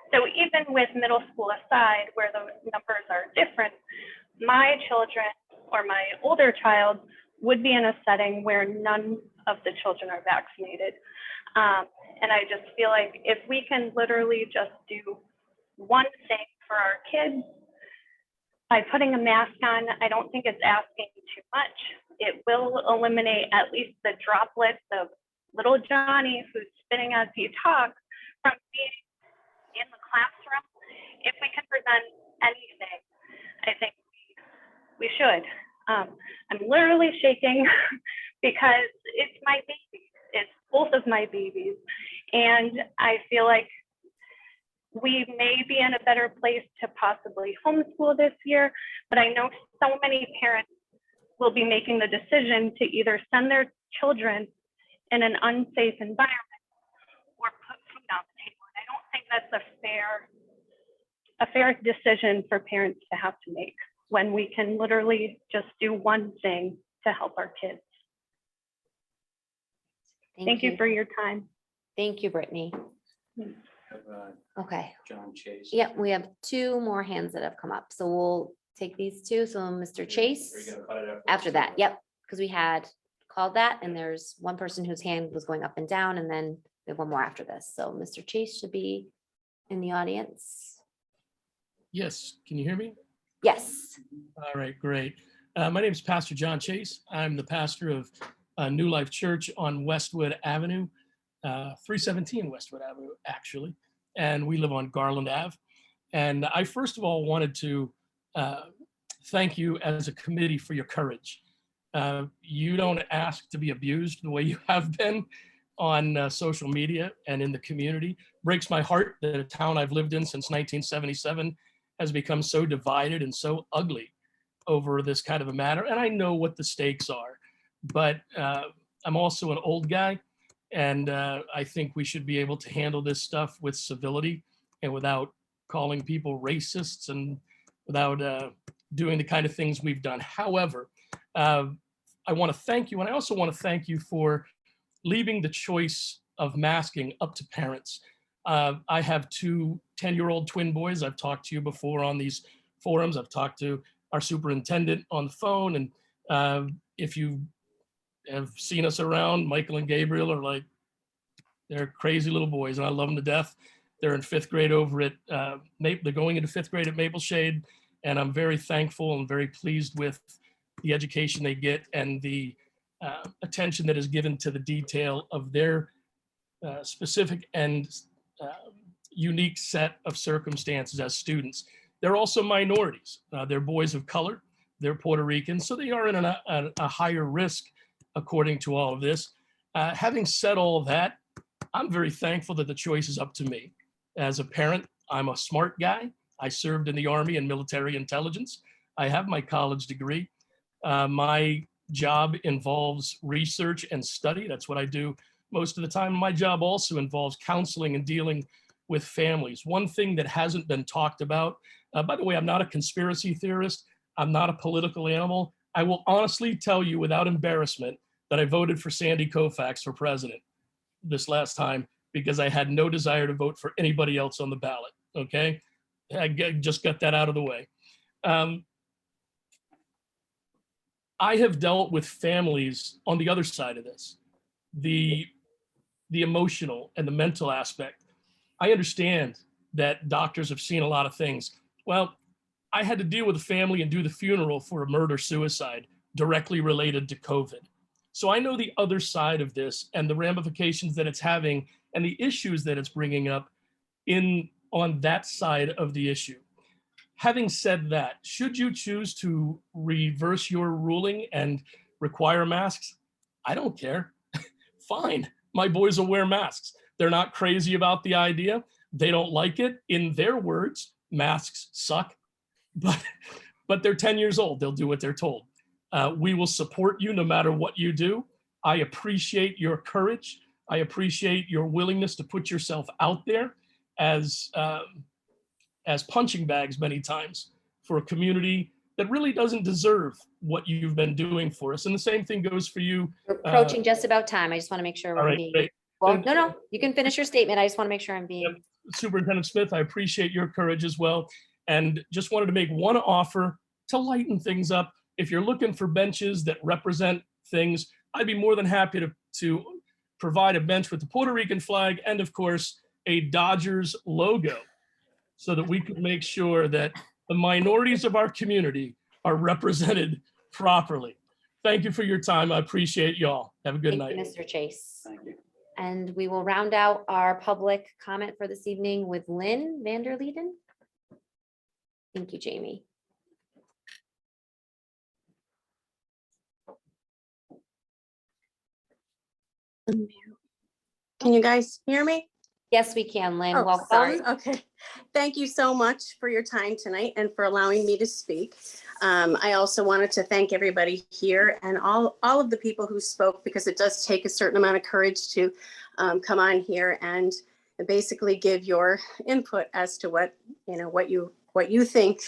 So even with middle school aside, where the numbers are different, my children or my older child would be in a setting where none of the children are vaccinated. And I just feel like if we can literally just do one thing for our kids by putting a mask on, I don't think it's asking too much. It will eliminate at least the droplets of little Johnny who's spitting as he talks from being in the classroom. If we can prevent anything, I think we should. I'm literally shaking because it's my baby. It's both of my babies. And I feel like we may be in a better place to possibly homeschool this year, but I know so many parents will be making the decision to either send their children in an unsafe environment or put food on the table. And I don't think that's a fair decision for parents to have to make when we can literally just do one thing to help our kids. Thank you for your time. Thank you, Brittany. Okay. John Chase. Yep, we have two more hands that have come up, so we'll take these two. So Mr. Chase, after that, yep, because we had called that and there's one person whose hand was going up and down, and then we have one more after this. So Mr. Chase should be in the audience. Yes, can you hear me? Yes. All right, great. My name is Pastor John Chase. I'm the pastor of New Life Church on Westwood Avenue, 317 Westwood Avenue, actually. And we live on Garland Ave. And I first of all wanted to thank you as a committee for your courage. You don't ask to be abused the way you have been on social media and in the community. Breaks my heart that a town I've lived in since 1977 has become so divided and so ugly over this kind of a matter. And I know what the stakes are, but I'm also an old guy, and I think we should be able to handle this stuff with civility and without calling people racists and without doing the kind of things we've done. However, I want to thank you, and I also want to thank you for leaving the choice of masking up to parents. I have two 10-year-old twin boys. I've talked to you before on these forums. I've talked to our superintendent on the phone. And if you have seen us around, Michael and Gabriel are like, they're crazy little boys and I love them to death. They're in 5th grade over at, they're going into 5th grade at Maple Shade. And I'm very thankful and very pleased with the education they get and the attention that is given to the detail of their specific and unique set of circumstances as students. They're also minorities. They're boys of color. They're Puerto Rican, so they are in a higher risk according to all of this. Having said all of that, I'm very thankful that the choice is up to me. As a parent, I'm a smart guy. I served in the Army and military intelligence. I have my college degree. My job involves research and study. That's what I do most of the time. My job also involves counseling and dealing with families. One thing that hasn't been talked about, by the way, I'm not a conspiracy theorist. I'm not a political animal. I will honestly tell you without embarrassment that I voted for Sandy Koufax for president this last time because I had no desire to vote for anybody else on the ballot, okay? I just got that out of the way. I have dealt with families on the other side of this, the emotional and the mental aspect. I understand that doctors have seen a lot of things. Well, I had to deal with a family and do the funeral for a murder-suicide directly related to COVID. So I know the other side of this and the ramifications that it's having and the issues that it's bringing up on that side of the issue. Having said that, should you choose to reverse your ruling and require masks, I don't care. Fine, my boys will wear masks. They're not crazy about the idea. They don't like it. In their words, masks suck, but they're 10 years old. They'll do what they're told. We will support you no matter what you do. I appreciate your courage. I appreciate your willingness to put yourself out there as punching bags many times for a community that really doesn't deserve what you've been doing for us. And the same thing goes for you. We're approaching just about time. I just want to make sure All we're right, being. great. Well, no, you can finish your statement. I just want to make sure I'm being. Superintendent Smith, I appreciate your courage as well. And just wanted to make one offer to lighten things up. If you're looking for benches that represent things, I'd be more than happy to provide a bench with the Puerto Rican flag and, of course, a Dodgers logo so that we can make sure that the minorities of our community are represented properly. Thank you for your time. I appreciate y'all. Have a good Thank night. you, Mr. Chase. Thank you. And we will round out our public comment for this evening with Lynn Vanderleeden. Thank you, Jamie. Can you guys hear me? Yes, we can, Lynn. Oh, Welcome. sorry. Okay. Thank you so much for your time tonight and for allowing me to speak. I also wanted to thank everybody here and all of the people who spoke, because it does take a certain amount of courage to come on here and basically give your input as to what you think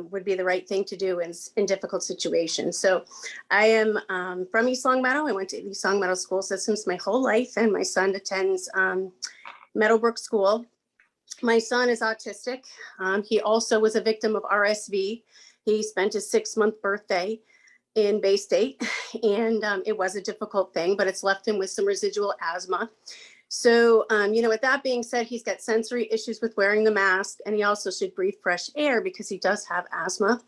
would be the right thing to do in difficult situations. So I am from East Long Meadow. I went to East Long Meadow school systems my whole life, and my son attends Meadowbrook School. My son is autistic. He also was a victim of RSV. He spent his 6-month birthday in Bay State, and it was a difficult thing, but it's left him with some residual asthma. So, with that being said, he's got sensory issues with wearing the mask, and he also should breathe fresh air because he does have asthma.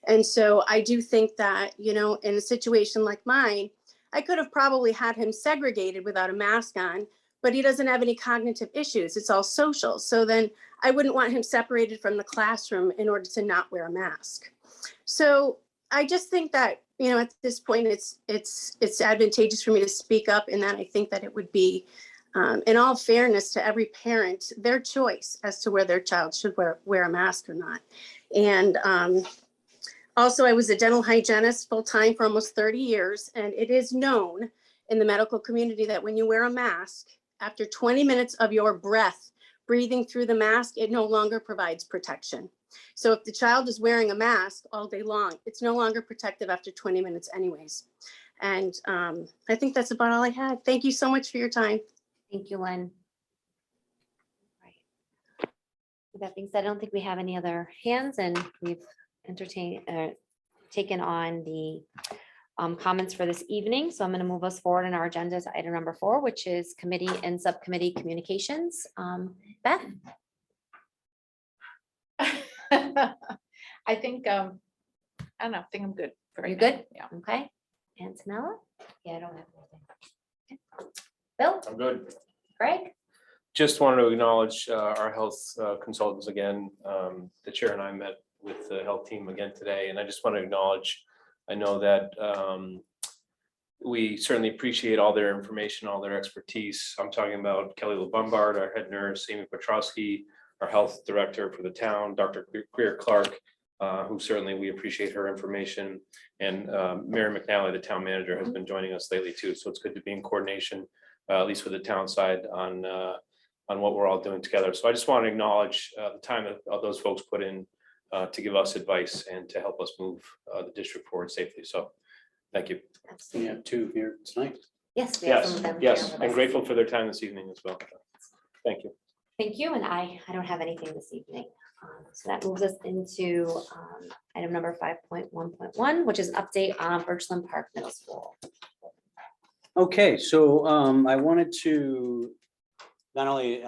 And so I do think that, in a situation like mine, I could have probably had him segregated without a mask on, but he doesn't have any cognitive issues. It's all social. So then I wouldn't want him separated from the classroom in order to not wear a mask. So I just think that, at this point, it's advantageous for me to speak up, in that I think that it would be, in all fairness to every parent, their choice as to where their child should wear a mask or not. And also, I was a dental hygienist full-time for almost 30 years, and it is known in the medical community that when you wear a mask, after 20 minutes of your breath breathing through the mask, it no longer provides protection. So if the child is wearing a mask all day long, it's no longer protective after 20 minutes anyways. And I think that's about all I had. Thank you so much for your time. Thank you, Lynn. Right. With that being said, I don't think we have any other hands, and we've taken on the comments for this evening. So I'm going to move us forward in our agenda to item number 4, which is committee and subcommittee communications. Beth? I think, I don't know, I think I'm good. for right You now. good? Yeah. Okay. Antonella? Yeah, I don't have anything. Okay. Bill? I'm good. Greg? Just wanted to acknowledge our health consultants again. The chair and I met with the health team again today, and I just want to acknowledge, I know that we certainly appreciate all their information, all their expertise. I'm talking about Kelly LeBombard, our head nurse, Amy Petrowski, our health director for the town, Dr. Greer Clark, who certainly we appreciate her information. And Mary McNally, the town manager, has been joining us lately too. So it's good to be in coordination, at least with the town side on what we're all doing together. So I just want to acknowledge the time that those folks put in to give us advice and to help us move the district forward safely. So thank you. We have 2 here tonight. Yes. We have some Yes, of them yes, here with I'm us. grateful for their time this evening as well. Thank you. Thank you, and I don't have anything this evening. So that moves us into item number 5.1.1, which is an update on Birchland Park Middle School. Okay, so I wanted to not only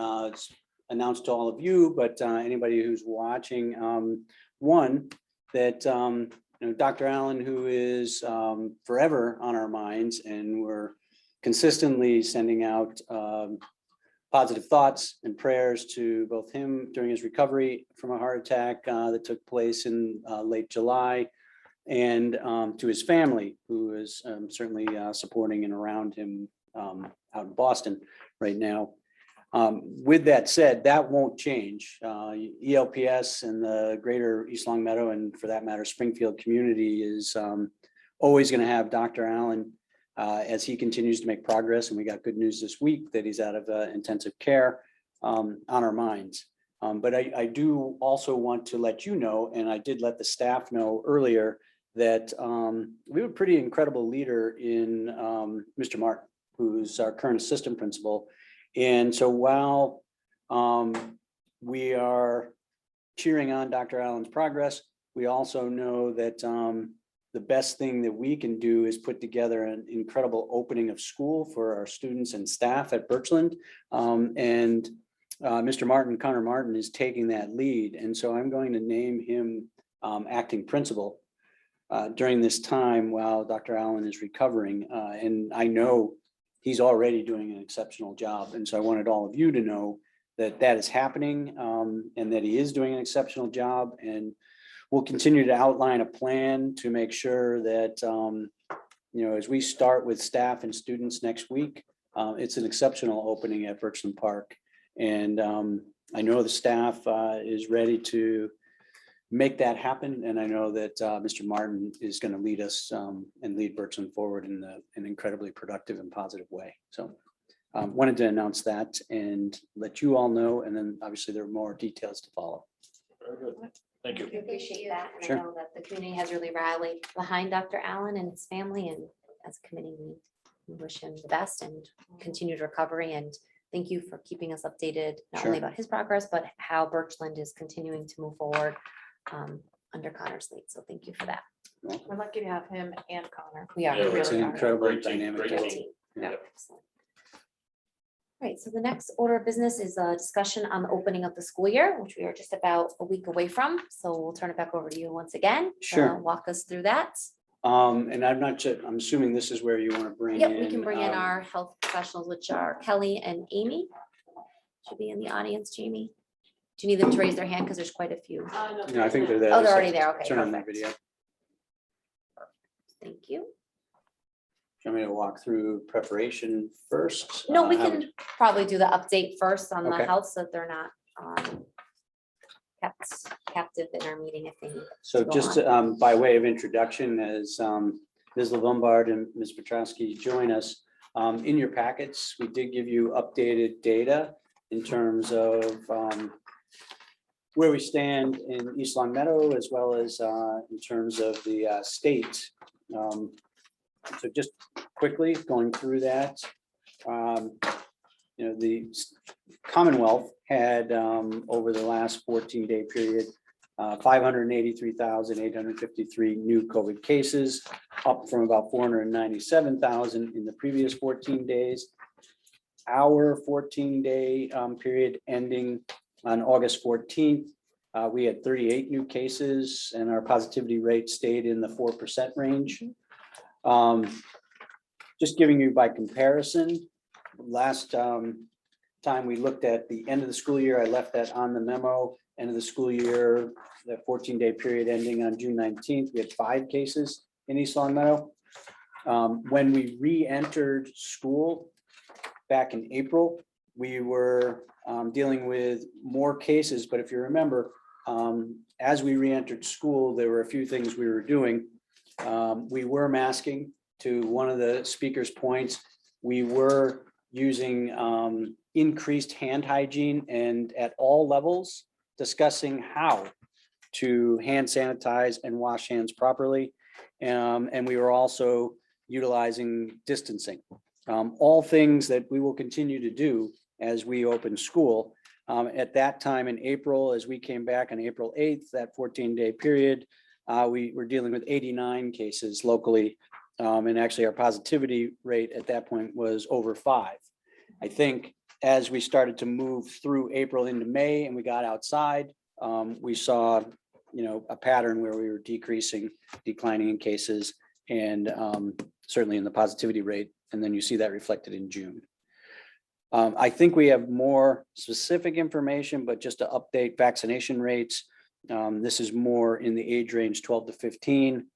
announce to all of you, but anybody who's watching, One, that Dr. Allen, who is forever on our minds, and we're consistently sending out positive thoughts and prayers to both him during his recovery from a heart attack that took place in late July, and to his family, who is certainly supporting and around him out in Boston right now. With that said, that won't change. ELPS and the greater East Long Meadow, and for that matter, Springfield community, is always going to have Dr. Allen as he continues to make progress. And we got good news this week that he's out of intensive care on our minds. But I do also want to let you know, and I did let the staff know earlier, that we have a pretty incredible leader in Mr. Martin, who's our current assistant principal. And so while we are cheering on Dr. Allen's progress, we also know that the best thing that we can do is put together an incredible opening of school for our students and staff at Birchland. And Mr. Martin, Connor Martin, is taking that lead. And so I'm going to name him acting principal during this time while Dr. Allen is recovering. And I know he's already doing an exceptional job. And so I wanted all of you to know that that is happening and that he is doing an exceptional job. And we'll continue to outline a plan to make sure that, as we start with staff and students next week, it's an exceptional opening at Birchland Park. And I know the staff is ready to make that happen. And I know that Mr. Martin is going to lead us and lead Birchland forward in an incredibly productive and positive way. So wanted to announce that and let you all know. And then obviously there are more details to follow. Very good. Thank you. We appreciate that. And Sure. I know that the community has really rallied behind Dr. Allen and his family, and as a committee, we wish him the best and continued recovery. And thank you for keeping us updated, not Sure. only about his progress, but how Birchland is continuing to move forward under Connor's lead. So thank you for that. We're lucky to have him and Connor. We are. Yeah, we It's an really are. incredible Great team, dynamic. great team. team. Yeah. Excellent. All right, so the next order of business is a discussion on the opening of the school year, which we are just about a week away from. So we'll turn it back over to you once again. to Sure. Walk us through that. And I'm not sure, I'm assuming this is where you want to bring in. Yep, we can bring in our health professionals, which are Kelly and Amy. Should be in the audience, Jamie. Do you need them to raise their hand? Because there's quite a few. No, I think they're there. Oh, they're already there. Okay, Turn on the perfect. video. Thank you. Do you want me to walk through preparation first? No, we How can probably do the update first on the Okay. health, so that they're not kept captive in our meeting if they need. So to go just on. by way of introduction, as Ms. LeVombard and Ms. Petrowski join us, in your packets, we did give you updated data in terms of where we stand in East Long Meadow, as well as in terms of the state. So just quickly going through that, the Commonwealth had over the last 14-day period, 583,853 new COVID cases, up from about 497,000 in the previous 14 days. Our 14-day period ending on August 14th, we had 38 new cases and our positivity rate stayed in the 4% range. Just giving you by comparison, last time we looked at the end of the school year, I left that on the memo, end of the school year, that 14-day period ending on June 19th, we had 5 cases in East Long Meadow. When we re-entered school back in April, we were dealing with more cases, but if you remember, as we re-entered school, there were a few things we were doing. We were masking, to one of the speaker's points. We were using increased hand hygiene and at all levels discussing how to hand sanitize and wash hands properly. And we were also utilizing distancing. All things that we will continue to do as we open school. At that time in April, as we came back on April 8th, that 14-day period, we were dealing with 89 cases locally. And actually our positivity rate at that point was over 5. I think as we started to move through April into May and we got outside, we saw a pattern where we were declining in cases, and certainly in the positivity rate. And then you see that reflected in June. I think we have more specific information, but just to update vaccination rates, this is more in the age range 12 to 15,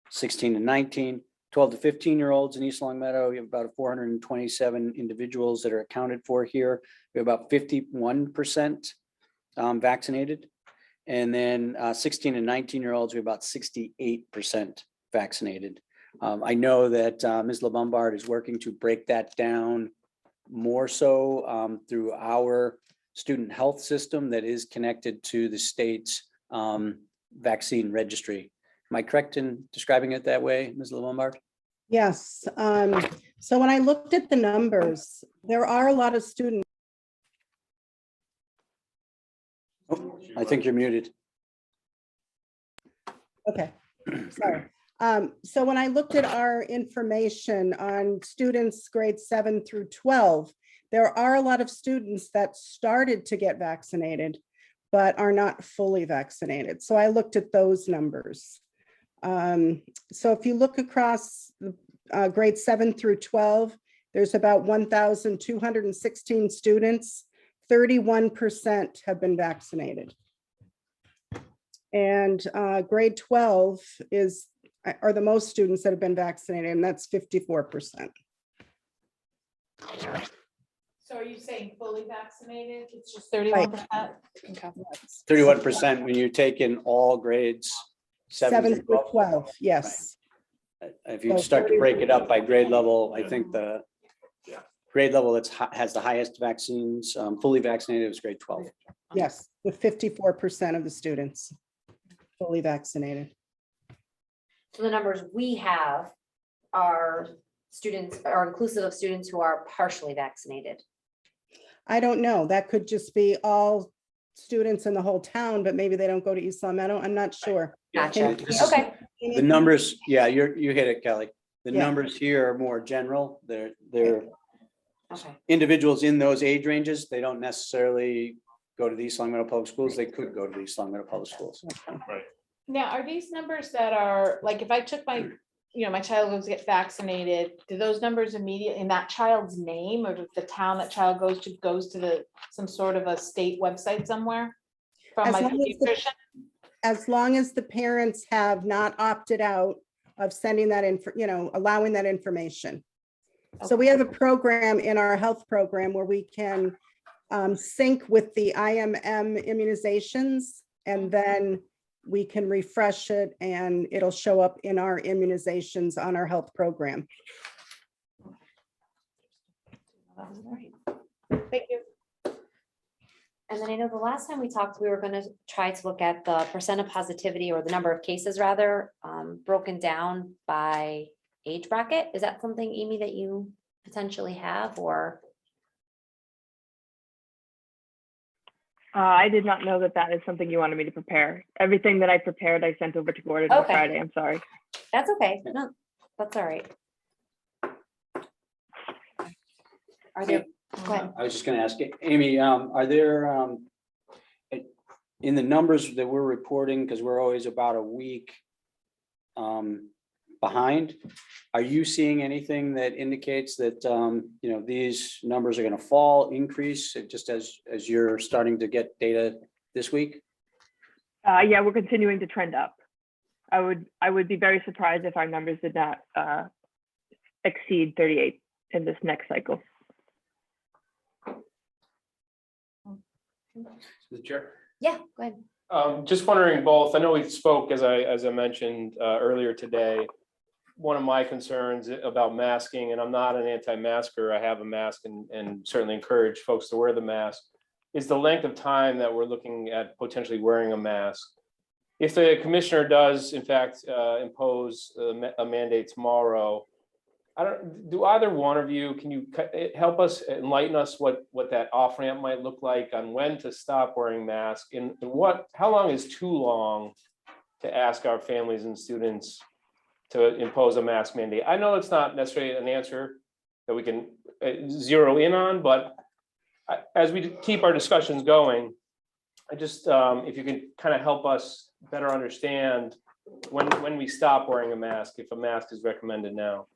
16 to 19, 12 to 15-year-olds in East Long Meadow. We have about 427 individuals that are accounted for here. We have about 51% vaccinated. And then 16 and 19-year-olds, we have about 68% vaccinated. I know that Ms. LaBombard is working to break that down more so through our student health system that is connected to the state's vaccine registry. Am I correct in describing it that way, Ms. LaBombard? Yes. So when I looked at the numbers, there are a lot of students. Oh, I think you're muted. Okay, sorry. So when I looked at our information on students grades 7 through 12, there are a lot of students that started to get vaccinated, but are not fully vaccinated. So I looked at those numbers. So if you look across grades 7 through 12, there's about 1,216 students. 31% have been vaccinated. And grade 12 are the most students that have been vaccinated, and that's 54%. So are you saying fully vaccinated? It's just 31%? Okay. 31% when you take in all grades 7 through 12. Yes. If you start to break it up by grade level, I think the grade level has the highest vaccines, fully vaccinated, is grade 12. Yes, with 54% of the students fully vaccinated. So the numbers we have are inclusive of students who are partially vaccinated. I don't know. That could just be all students in the whole town, but maybe they don't go to East Long Meadow. I'm not sure. Gotcha. Okay. The numbers, yeah, you hit it, Kelly. The Yeah. numbers here are more general. They're Okay. individuals in those age ranges. They don't necessarily go to the East Long Meadow Public Schools. They could go to the East Long Meadow Public Schools. Right. Now, are these numbers that are, like, if I took my, my child goes to get vaccinated, do those numbers immediately in that child's name, or does the town that child goes to some sort of a state website somewhere? From my pediatrician? As long as the parents have not opted out of sending that allowing that information. So we have a program in our health program where we can sync with the IMM immunizations, and then we can refresh it and it'll show up in our immunizations on our health program. Thank you. And then I know the last time we talked, we were going to try to look at the percent of positivity, or the number of cases rather, broken down by age bracket. Is that something, Amy, that you potentially have, or? I did not know that is something you wanted me to prepare. Everything that I prepared, I sent over to Gordon on Okay. Friday. I'm sorry. That's okay. No, that's all right. Are there, go ahead. I was just going to ask Amy, are there in the numbers that we're reporting, because we're always about a week behind, are you seeing anything that indicates that these numbers are going to fall, increase, just as you're starting to get data this week? Yeah, we're continuing to trend up. I would be very surprised if our numbers did not exceed 38 in this next cycle. The chair. Yeah, go ahead. Just wondering both, I know we spoke, as I mentioned earlier today, one of my concerns about masking, and I'm not an anti-masker, I have a mask and certainly encourage folks to wear the mask, is the length of time that we're looking at potentially wearing a mask. If the commissioner does in fact impose a mandate tomorrow, do either one of you, can you help us, enlighten us what that off ramp might look like on when to stop wearing masks, and how long is too long to ask our families and students to impose a mask mandate? I know it's not necessarily an answer that we can zero in on, but as we keep our discussions going, I just, if you can kind of help us better understand when we stop wearing a mask, if a mask is recommended now.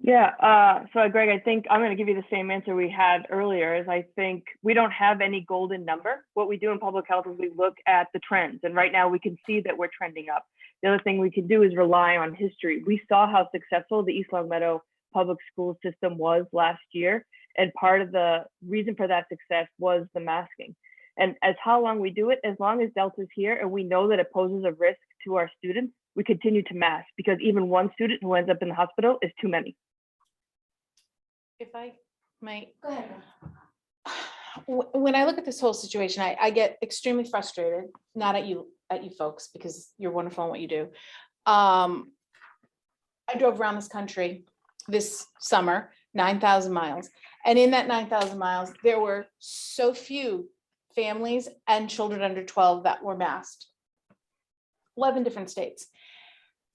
Yeah, so Greg, I think I'm going to give you the same answer we had earlier. Is I think we don't have any golden number. What we do in public health is we look at the trends, and right now we can see that we're trending up. The other thing we can do is rely on history. We saw how successful the East Long Meadow public school system was last year, and part of the reason for that success was the masking. And as how long we do it, as long as Delta's here and we know that it poses a risk to our students, we continue to mask, because even one student who ends up in the hospital is too many. If I might, Go ahead. when I look at this whole situation, I get extremely frustrated, not at you folks, because you're wonderful in what you do. I drove around this country this summer, 9,000 miles. And in that 9,000 miles, there were so few families and children under 12 that were masked. 11 different states.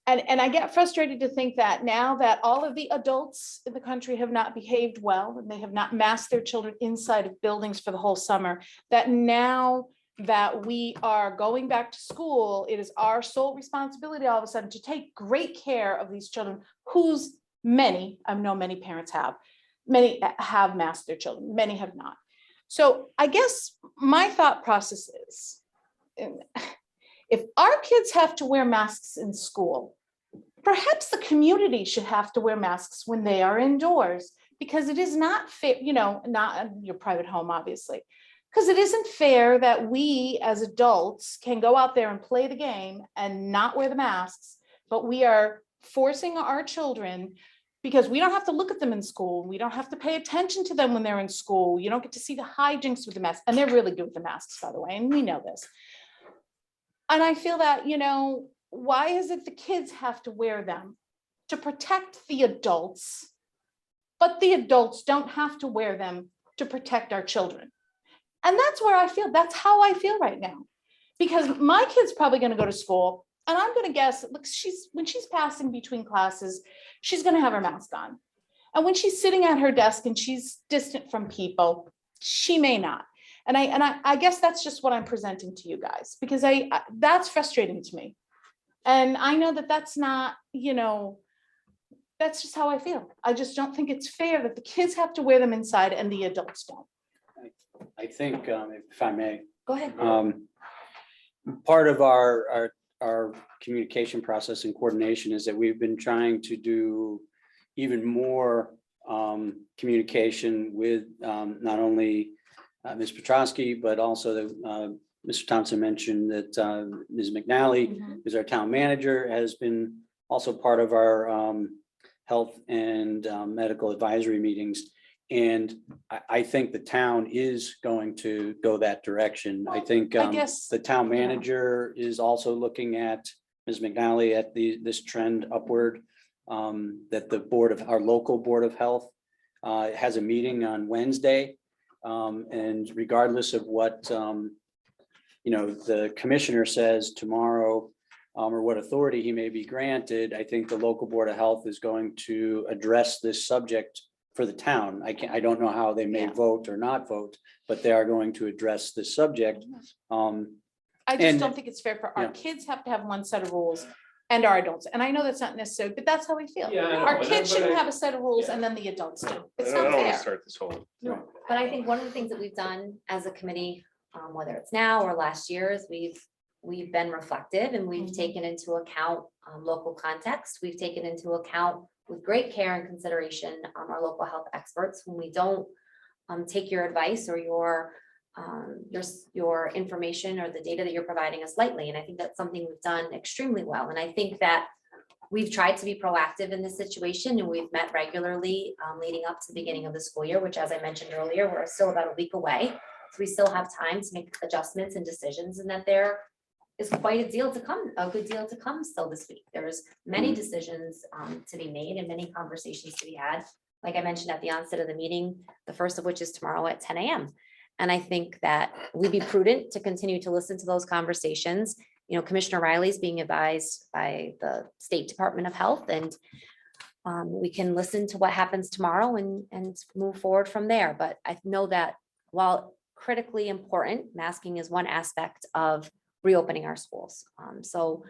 And I get frustrated to think that now that all of the adults in the country have not behaved well, and they have not masked their children inside of buildings for the whole summer, that now that we are going back to school, it is our sole responsibility all of a sudden to take great care of these children, whose many, I know many parents have, many have masked their children, many have not. So I guess my thought process is, if our kids have to wear masks in school, perhaps the community should have to wear masks when they are indoors, because it is not fair, not in your private home, obviously, because it isn't fair that we as adults can go out there and play the game and not wear the masks, but we are forcing our children, because we don't have to look at them in school. We don't have to pay attention to them when they're in school. You don't get to see the hijinks with the masks, and they're really good with the masks, by the way, and we know this. And I feel that, why is it the kids have to wear them to protect the adults, but the adults don't have to wear them to protect our children? And that's how I feel right now, because my kid's probably going to go to school, and I'm going to guess, look, when she's passing between classes, she's going to have her mask on. And when she's sitting at her desk and she's distant from people, she may not. And I guess that's just what I'm presenting to you guys, because that's frustrating to me. And I know that that's not, that's just how I feel. I just don't think it's fair that the kids have to wear them inside and the adults don't. I think, if I may, Go ahead. part of our communication process and coordination is that we've been trying to do even more communication with not only Ms. Petrosky, but also Mr. Thompson mentioned that Ms. McNally, who's our town manager, has been also part of our health and medical advisory meetings. And I think the town is going to go that direction. I think the town manager is also looking at Ms. McNally at this trend upward, that our local Board of Health has a meeting on Wednesday. And regardless of what, the commissioner says tomorrow, or what authority he may be granted, I think the local Board of Health is going to address this subject for the town. I don't know how they may vote or not vote, but they are going to address this subject. I just don't think it's fair for our kids have to have one set of rules and our adults. And I know that's not necessary, but that's how we feel. Yeah, I know, Our but kids I- shouldn't have a set of rules and then the adults do. It's not fair. Start this whole. But I think one of the things that we've done as a committee, whether it's now or last year, is we've been reflective, and we've taken into account local context. We've taken into account with great care and consideration our local health experts. When we don't take your advice or your information or the data that you're providing us lightly. And I think that's something we've done extremely well. And I think that we've tried to be proactive in this situation, and we've met regularly leading up to the beginning of the school year, which, as I mentioned earlier, we're still about a week away. So we still have time to make adjustments and decisions, and that there is quite a good deal to come still this week. There's many decisions to be made and many conversations to be had. Like I mentioned at the onset of the meeting, the first of which is tomorrow at 10 a.m. And I think that we'd be prudent to continue to listen to those conversations. Commissioner Riley's being advised by the State Department of Health, and we can listen to what happens tomorrow and move forward from there. But I know that while critically important, masking is one aspect of reopening our schools. So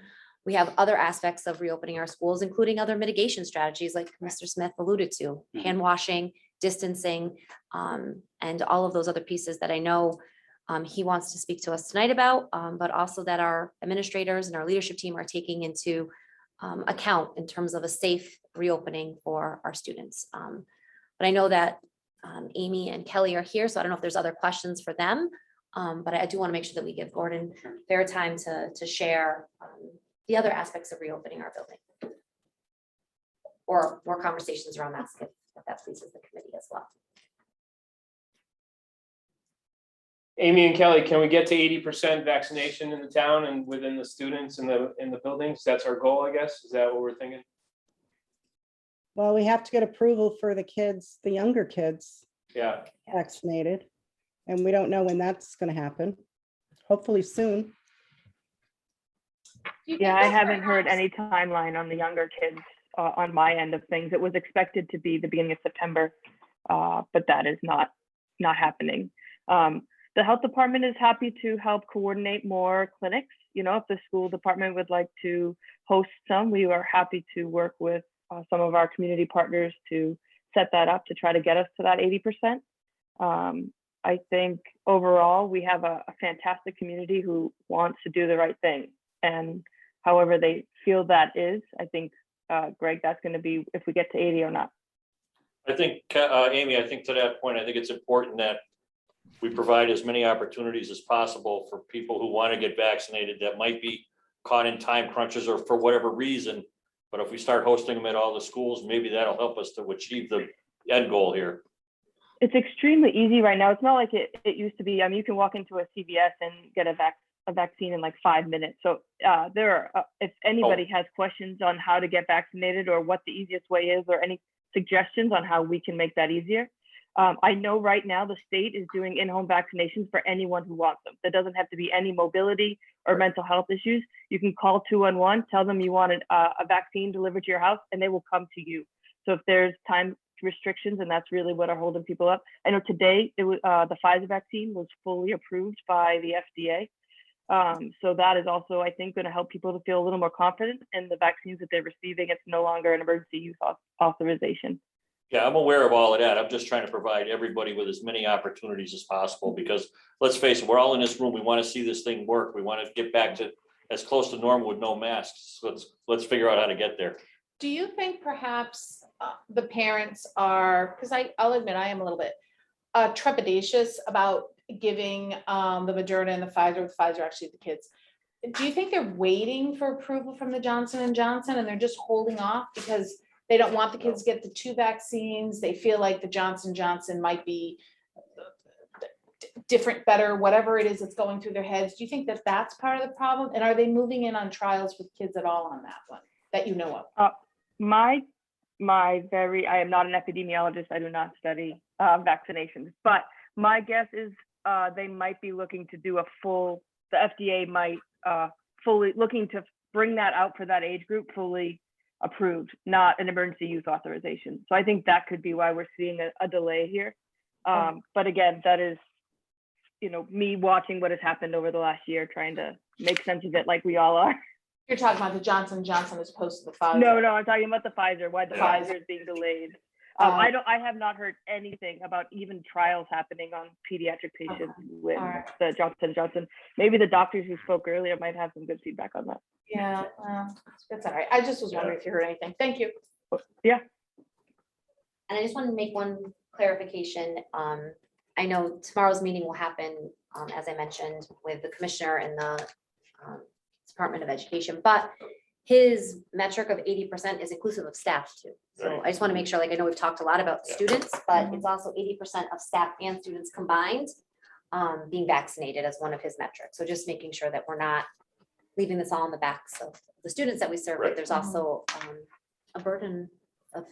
we have other aspects of reopening our schools, including other mitigation strategies like Mr. Smith alluded to, hand washing, distancing, and all of those other pieces that I know he wants to speak to us tonight about, but also that our administrators and our leadership team are taking into account in terms of a safe reopening for our students. But I know that Amy and Kelly are here, so I don't know if there's other questions for them. But I do want to make sure that we give Gordon fair time to share the other aspects of reopening our building. Or more conversations around that, if that pleases the committee as well. Amy and Kelly, can we get to 80% vaccination in the town and within the students in the buildings? That's our goal, I guess. Is that what we're thinking? Well, we have to get approval for the kids, the younger kids Yeah. vaccinated. And we don't know when that's going to happen. Hopefully soon. Yeah, I haven't heard any timeline on the younger kids on my end of things. It was expected to be the beginning of September, but that is not happening. The health department is happy to help coordinate more clinics. You know, if the school department would like to host some, we are happy to work with some of our community partners to set that up to try to get us to that 80%. I think overall, we have a fantastic community who wants to do the right thing. And however they feel that is, I think, Greg, that's going to be if we get to 80 or not. I think, Amy, I think to that point, I think it's important that we provide as many opportunities as possible for people who want to get vaccinated that might be caught in time crunches or for whatever reason. But if we start hosting them at all the schools, maybe that'll help us to achieve the end goal here. It's extremely easy right now. It's not like it used to be. I mean, you can walk into a CVS and get a vaccine in like 5 minutes. So if anybody has questions on how to get vaccinated or what the easiest way is or any suggestions on how we can make that easier. I know right now the state is doing in-home vaccinations for anyone who wants them. There doesn't have to be any mobility or mental health issues. You can call 211, tell them you wanted a vaccine delivered to your house, and they will come to you. So if there's time restrictions, and that's really what are holding people up. I know today it was the Pfizer vaccine was fully approved by the FDA. So that is also, I think, going to help people to feel a little more confident in the vaccines that they're receiving. It's no longer an emergency use authorization. Yeah, I'm aware of all of that. I'm just trying to provide everybody with as many opportunities as possible because let's face it, we're all in this room. We want to see this thing work. We want to get back to as close to normal with no masks. Let's figure out how to get there. Do you think perhaps the parents are, because I'll admit I am a little bit trepidatious about giving the Moderna and the Pfizer actually the kids. Do you think they're waiting for approval from the Johnson & Johnson and they're just holding off because they don't want the kids to get the 2 vaccines? They feel like the Johnson & Johnson might be different, better, whatever it is that's going through their heads. Do you think that that's part of the problem? And are they moving in on trials with kids at all on that one that you know of? I am not an epidemiologist. I do not study vaccinations, but my guess is they might be looking to do the FDA might fully looking to bring that out for that age group fully approved, not an emergency use authorization. So I think that could be why we're seeing a delay here. But again, that is, me watching what has happened over the last year, trying to make sense of it like we all are. You're talking about the Johnson & Johnson as opposed to the Pfizer. No, I'm talking about the Pfizer, why the Pfizer is being delayed. I have not heard anything about even trials happening on pediatric patients with the Johnson & Johnson. Maybe the doctors who spoke earlier might have some good feedback on that. Yeah, that's all right. I just was wondering if you heard anything. Thank you. Yeah. And I just wanted to make one clarification. I know tomorrow's meeting will happen, as I mentioned, with the commissioner and the Department of Education, but his metric of 80% is inclusive of staff too. So I just want to make sure, like, I know we've talked a lot about students, but it's also 80% of staff and students combined being vaccinated as one of his metrics. So just making sure that we're not leaving this all on the backs of the students that we serve, but there's also a burden of.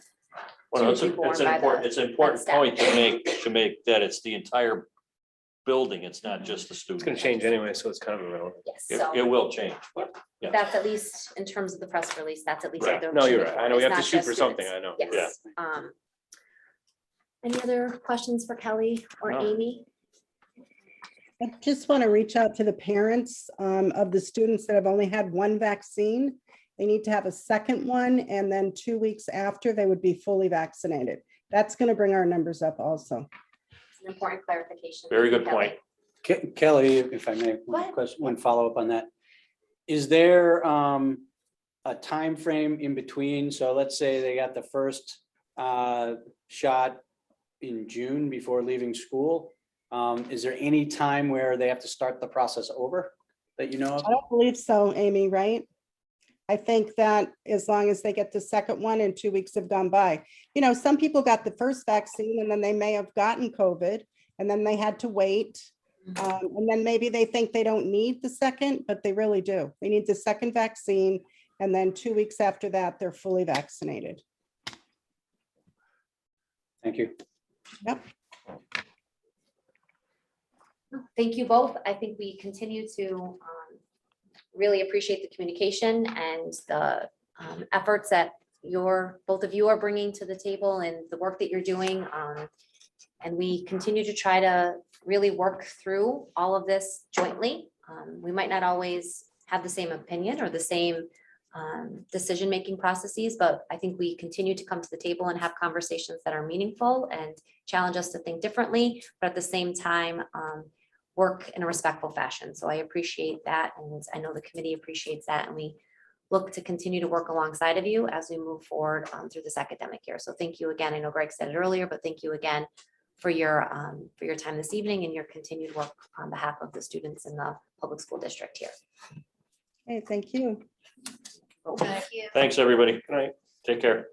Well, it's an important point to make that it's the entire building. It's not just the students. It's going to change anyway, so it's kind of irrelevant. Yes. It will change, but yeah. That's at least in terms of the press release, that's at least. what Right. they're No, you're shooting right. I know we It's have to not shoot just for something. students. I know. Yes. Any other questions for Kelly or No. Amy? I just want to reach out to the parents of the students that have only had one vaccine. They need to have a second one, and then 2 weeks after, they would be fully vaccinated. That's going to bring our numbers up also. It's an important clarification. Very Thank good you, point. Kelly, if I may, ahead. one follow-up on that. Is there a time frame in between? So let's say they got the first shot in June before leaving school. Is there any time where they have to start the process over that you know of? I don't believe so, Amy, right? I think that as long as they get the second one and 2 weeks have gone by. You know, some people got the first vaccine and then they may have gotten COVID and then they had to wait. And then maybe they think they don't need the second, but they really do. They need the second vaccine. And then 2 weeks after that, they're fully vaccinated. Thank you. Yep. Thank you both. I think we continue to really appreciate the communication and the efforts that both of you are bringing to the table and the work that you're doing. And we continue to try to really work through all of this jointly. We might not always have the same opinion or the same decision-making processes, but I think we continue to come to the table and have conversations that are meaningful and challenge us to think differently, but at the same time, work in a respectful fashion. So I appreciate that. And I know the committee appreciates that. And we look to continue to work alongside of you as we move forward through this academic year. So thank you again. I know Greg said it earlier, but thank you again for your time this evening and your continued work on behalf of the students in the public school district here. Hey, thank you. Thank you. Thanks, everybody. Good night. Take care.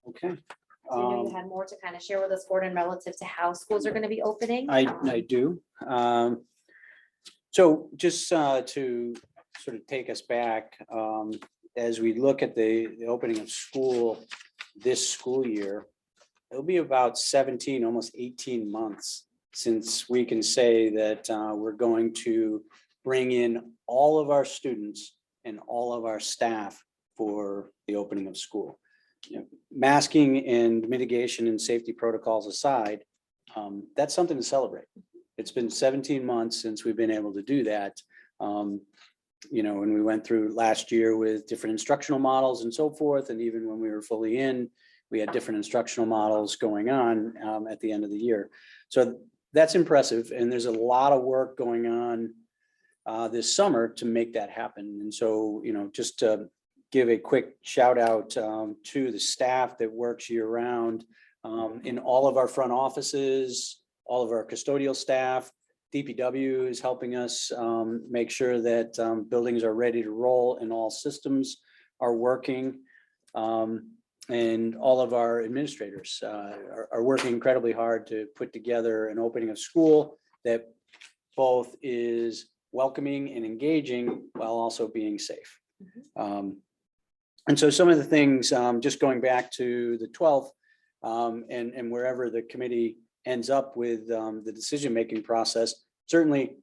Okay. So I know you had more to kind of share with us, Gordon, relative to how schools are going to be opening. I do. So just to sort of take us back, as we look at the opening of school this school year, it'll be about 17, almost 18 months since we can say that we're going to bring in all of our students and all of our staff for the opening of school. You know, masking and mitigation and safety protocols aside, that's something to celebrate. It's been 17 months since we've been able to do that. You know, when we went through last year with different instructional models and so forth, and even when we were fully in, we had different instructional models going on at the end of the year. So that's impressive. And there's a lot of work going on this summer to make that happen. And so, you know, just to give a quick shout out to the staff that works year round in all of our front offices, all of our custodial staff. DPW is helping us make sure that buildings are ready to roll and all systems are working. And all of our administrators are working incredibly hard to put together an opening of school that both is welcoming and engaging while also being safe. And so some of the things, just going back to the 12th and wherever the committee ends up with the decision-making process, certainly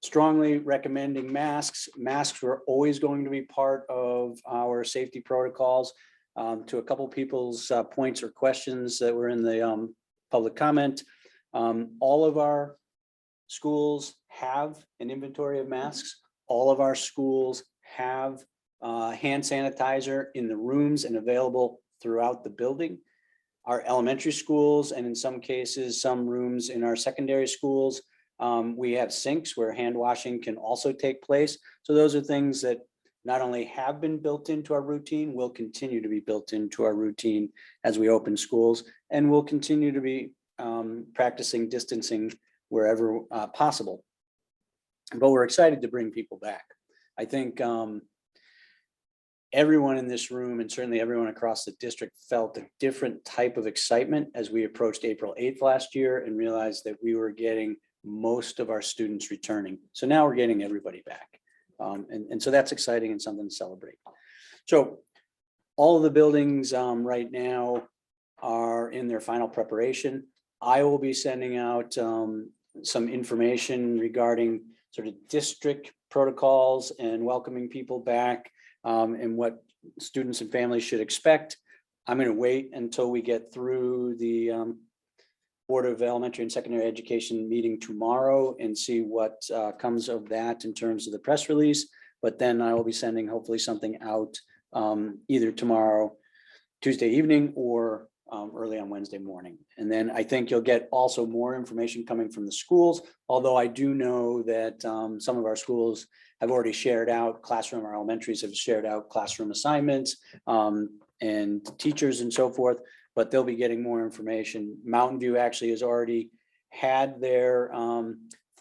strongly recommending masks. Masks were always going to be part of our safety protocols. To a couple people's points or questions that were in the public comment, all of our schools have an inventory of masks. All of our schools have hand sanitizer in the rooms and available throughout the building. Our elementary schools, and in some cases, some rooms in our secondary schools, we have sinks where hand washing can also take place. So those are things that not only have been built into our routine, will continue to be built into our routine as we open schools, and we'll continue to be practicing distancing wherever possible. But we're excited to bring people back. I think everyone in this room and certainly everyone across the district felt a different type of excitement as we approached April 8th last year and realized that we were getting most of our students returning. So now we're getting everybody back. And so that's exciting and something to celebrate. So all of the buildings right now are in their final preparation. I will be sending out some information regarding sort of district protocols and welcoming people back and what students and families should expect. I'm going to wait until we get through the Board of Elementary and Secondary Education meeting tomorrow and see what comes of that in terms of the press release. But then I will be sending hopefully something out either tomorrow, Tuesday evening, or early on Wednesday morning. And then I think you'll get also more information coming from the schools, although I do know that some of our schools have already shared out classroom, our elementaries have shared out classroom assignments and teachers and so forth, but they'll be getting more information. Mountain View actually has already had their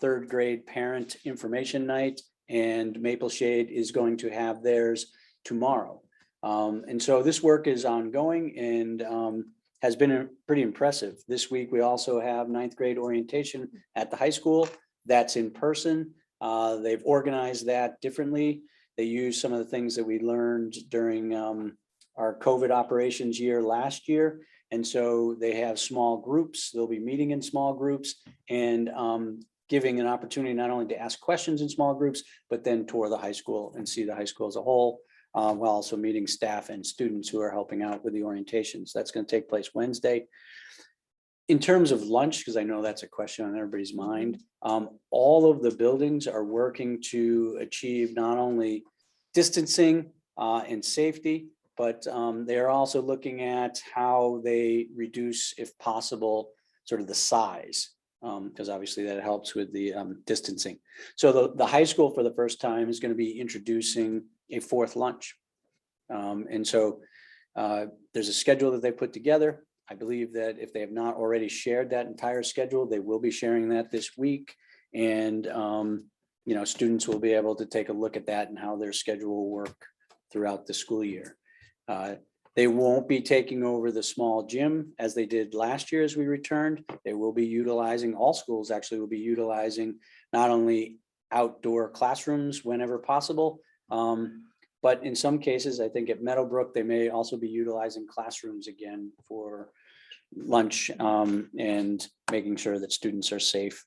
third grade parent information night, and Maple Shade is going to have theirs tomorrow. And so this work is ongoing and has been pretty impressive. This week, we also have 9th grade orientation at the high school. That's in person. They've organized that differently. They use some of the things that we learned during our COVID operations year last year. And so they have small groups. They'll be meeting in small groups and giving an opportunity not only to ask questions in small groups, but then tour the high school and see the high school as a whole, while also meeting staff and students who are helping out with the orientations. That's going to take place Wednesday. In terms of lunch, because I know that's a question on everybody's mind, all of the buildings are working to achieve not only distancing and safety, but they're also looking at how they reduce, if possible, sort of the size, because obviously that helps with the distancing. So the high school for the first time is going to be introducing a 4th lunch. And so there's a schedule that they put together. I believe that if they have not already shared that entire schedule, they will be sharing that this week. And, you know, students will be able to take a look at that and how their schedule will work throughout the school year. They won't be taking over the small gym as they did last year as we returned. They will be utilizing, all schools actually will be utilizing not only outdoor classrooms whenever possible, but in some cases, I think at Meadowbrook, they may also be utilizing classrooms again for lunch and making sure that students are safe.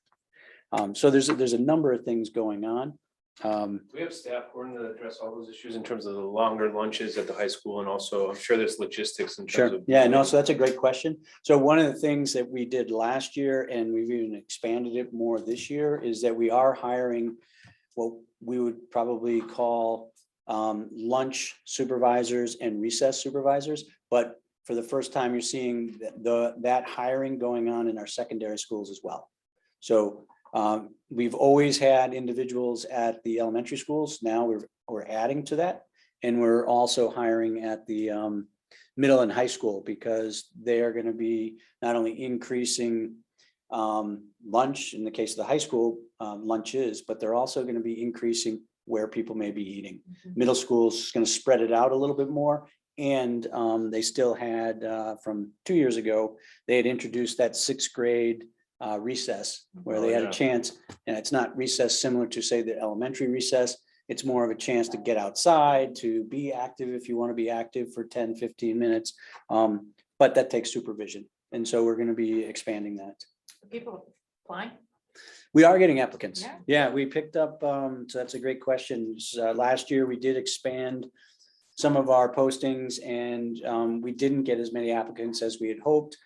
So there's a number of things going on. We have staff who are going to address all those issues in terms of the longer lunches at the high school, and also I'm sure there's logistics in terms Sure. of. Yeah, no, so that's a great question. So one of the things that we did last year, and we've even expanded it more this year, is that we are hiring what we would probably call lunch supervisors and recess supervisors. But for the first time, you're seeing that hiring going on in our secondary schools as well. So we've always had individuals at the elementary schools. Now we're adding to that. And we're also hiring at the middle and high school, because they are going to be not only increasing lunch in the case of the high school lunches, but they're also going to be increasing where people may be eating. Middle school is going to spread it out a little bit more. And they still had, from 2 years ago, they had introduced that 6th grade recess where they had a chance, and it's not recess similar to, say, the elementary recess. It's more of a chance to get outside, to be active if you want to be active for 10, 15 minutes. But that takes supervision. And so we're going to be expanding that. People applying? We are getting applicants. Yeah, we picked up, so that's a great question. Last year, we did expand some of our postings, and we didn't get as many applicants as we had hoped.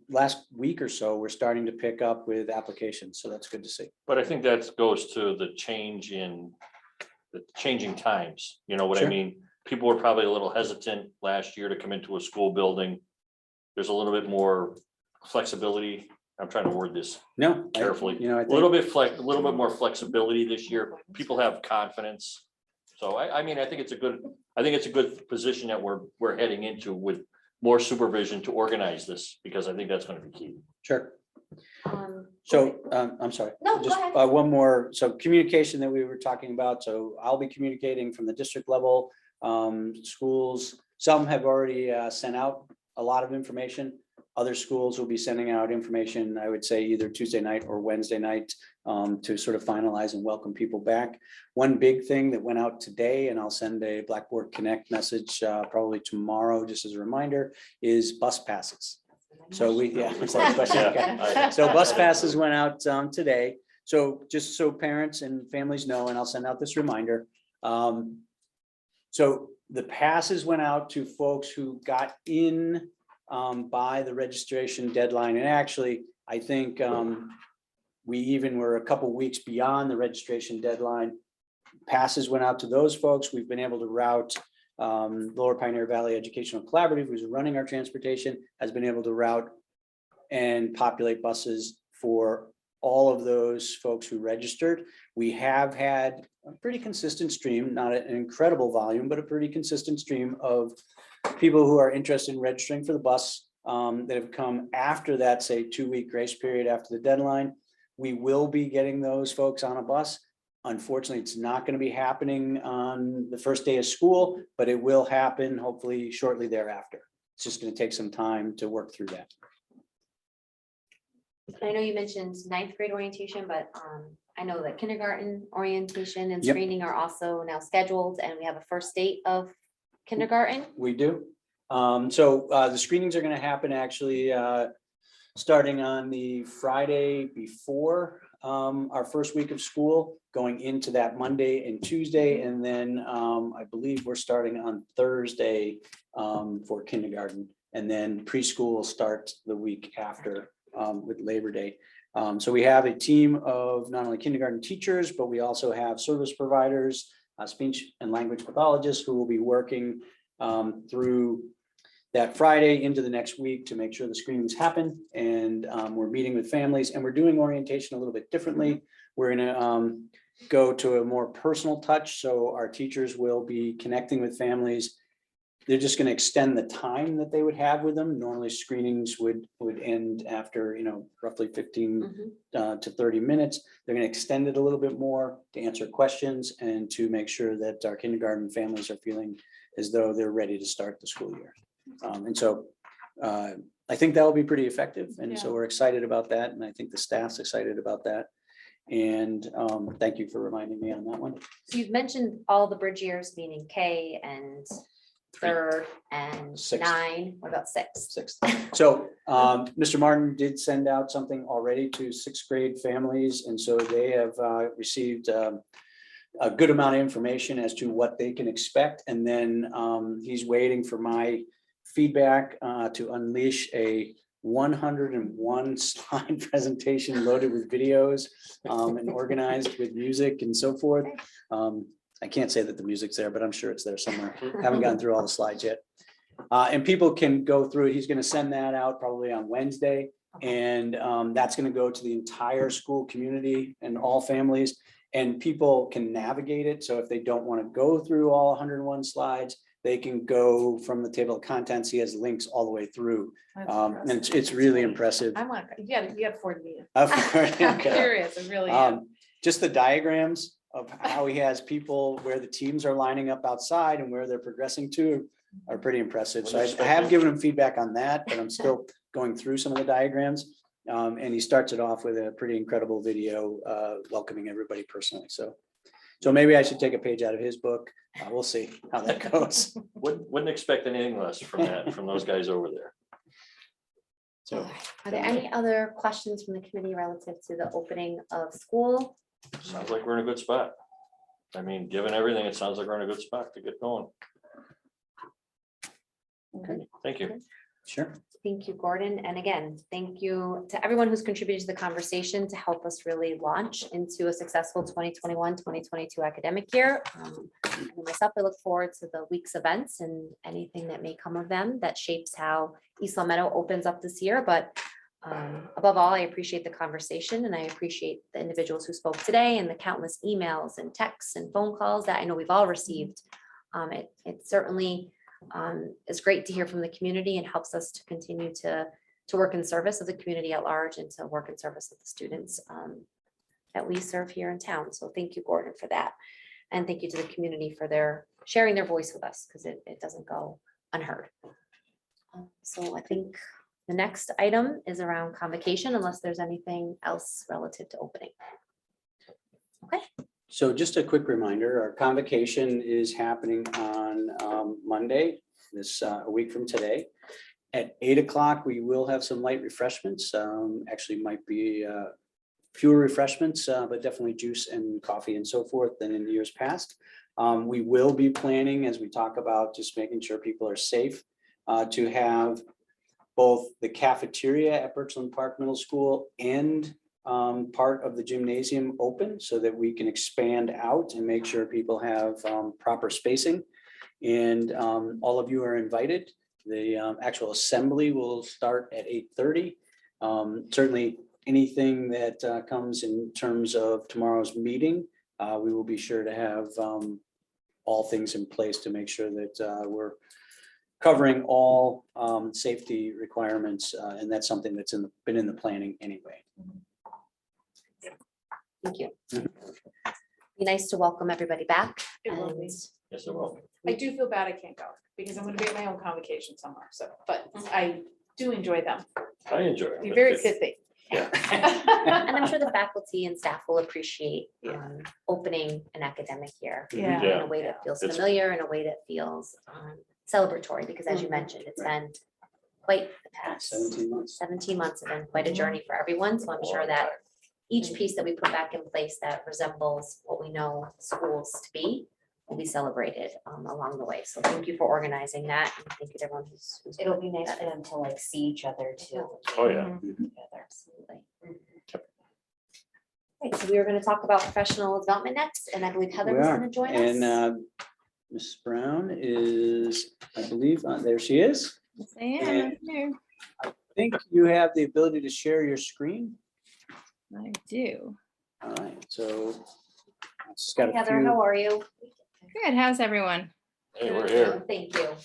Last week or so, we're starting to pick up with applications, so that's good to see. But I think that goes to the changing times. You know what I Sure. mean? People were probably a little hesitant last year to come into a school building. There's a little bit more flexibility. I'm trying to word this carefully. I A little bit more flexibility this year. People have confidence. So I mean, I think it's a good position that we're heading into, with more supervision to organize this, because I think that's going to be key. Sure. So I'm sorry. No, Just go ahead. one more. So communication that we were talking about. So I'll be communicating from the district level. Schools, some have already sent out a lot of information. Other schools will be sending out information, I would say either Tuesday night or Wednesday night, to sort of finalize and welcome people back. One big thing that went out today, and I'll send a Blackboard Connect message probably tomorrow, just as a reminder, is bus passes. So is that a question? Okay. So bus passes went out today. So just so parents and families know, and I'll send out this reminder. So the passes went out to folks who got in by the registration deadline. And actually, I think we even were a couple weeks beyond the registration deadline. Passes went out to those folks. We've been able to route Lower Pioneer Valley Educational Collaborative, who's running our transportation, has been able to route and populate buses for all of those folks who registered. We have had a pretty consistent stream, not an incredible volume, but a pretty consistent stream of people who are interested in registering for the bus that have come after that, say, 2-week grace period after the deadline. We will be getting those folks on a bus. Unfortunately, it's not going to be happening on the first day of school, but it will happen hopefully shortly thereafter. It's just going to take some time to work through that. I know you mentioned 9th grade orientation, but I know that kindergarten orientation and Yep. screening are also now scheduled, and we have a first date of kindergarten. We do. So the screenings are going to happen actually starting on the Friday before our first week of school, going into that Monday and Tuesday. And then I believe we're starting on Thursday for kindergarten. And then preschool will start the week after with Labor Day. So we have a team of not only kindergarten teachers, but we also have service providers, speech and language pathologists who will be working through that Friday into the next week to make sure the screenings happen. And we're meeting with families, and we're doing orientation a little bit differently. We're gonna go to a more personal touch. So our teachers will be connecting with families. They're just going to extend the time that they would have with them. Normally screenings would end after, roughly 15 to 30 minutes. They're going to extend it a little bit more to answer questions and to make sure that our kindergarten families are feeling as though they're ready to start the school year. And so I think that will be pretty effective. And so we're excited about that. And I think the staff's excited about that. And thank you for reminding me on that one. So you've mentioned all the bridge years, meaning K and 3rd and 6th. 9. What about 6? 6th. So Mr. Martin did send out something already to 6th grade families. And so they have received a good amount of information as to what they can expect. And then he's waiting for my feedback to unleash a 101 slide presentation loaded with videos and organized with music and so forth. I can't say that the music's there, but I'm sure it's there somewhere. Haven't gone through all the slides yet. And people can go through it. He's going to send that out probably on Wednesday. And that's going to go to the entire school community and all families. And people can navigate it. So if they don't want to go through all 101 slides, they can go from the table of contents. He has links all the way through. And it's really impressive. I want, you got to forward me. Okay. I'm curious, I really am. Just the diagrams of how he has people where the teams are lining up outside and where they're progressing to are pretty impressive. So I have given him feedback on that, but I'm still going through some of the diagrams. And he starts it off with a pretty incredible video welcoming everybody personally. So maybe I should take a page out of his book. We'll see how that goes. Wouldn't expect anything less from that, from those guys over there. So, Are there any other questions from the committee relative to the opening of school? sounds like we're in a good spot. I mean, given everything, it sounds like we're in a good spot to get going. Okay, thank you. Sure. Thank you, Gordon. And again, thank you to everyone who's contributed to the conversation to help us really launch into a successful 2021-2022 academic year. And myself, I look forward to the week's events and anything that may come of them that shapes how East Long Meadow opens up this year. But above all, I appreciate the conversation, and I appreciate the individuals who spoke today and the countless emails and texts and phone calls that I know we've all received. It certainly it's great to hear from the community and helps us to continue to work in service of the community at large and to work in service of the students that we serve here in town. So thank you, Gordon, for that. And thank you to the community for their sharing their voice with us, because it doesn't go unheard. So I think the next item is around convocation, unless there's anything else relative to opening. Okay. So just a quick reminder, our convocation is happening on Monday, a week from today. At 8 o'clock, we will have some light refreshments. Actually might be fewer refreshments, but definitely juice and coffee and so forth than in years past. We will be planning, as we talk about just making sure people are safe, to have both the cafeteria at Birchland Park Middle School and part of the gymnasium open so that we can expand out and make sure people have proper spacing. And all of you are invited. The actual assembly will start at 8:30. Certainly anything that comes in terms of tomorrow's meeting, we will be sure to have all things in place to make sure that we're covering all safety requirements. And that's something that's been in the planning anyway. Thank you. Be nice to welcome everybody back. It will be. And Yes, it will. I do feel bad I can't go because I'm gonna be at my own convocation somewhere, so, but I do enjoy them. I enjoy it. You're very pithy. Yeah. And I'm sure the faculty and staff will appreciate opening an academic year Yeah. in a way that feels It's- familiar, in a way that feels celebratory, because as you mentioned, it's been quite the past 17 months. 17 months have been quite a journey for everyone. So I'm sure that each piece that we put back in place that resembles what we know schools to be will be celebrated along the way. So thank you for organizing that. And thank you to everyone who's. It'll be nice for them to like see each other too. Oh, yeah. Together, absolutely. Okay, so we were going to talk about professional development next, and I believe Heather We was are. going to join And us. Ms. Brown is, I believe, there she is. Yes, I am. I'm here. I think you have the ability to share your screen. I do. All right, so. Just got a Heather, few- how are you? Good. How's everyone? Hey, we're here. Thank you.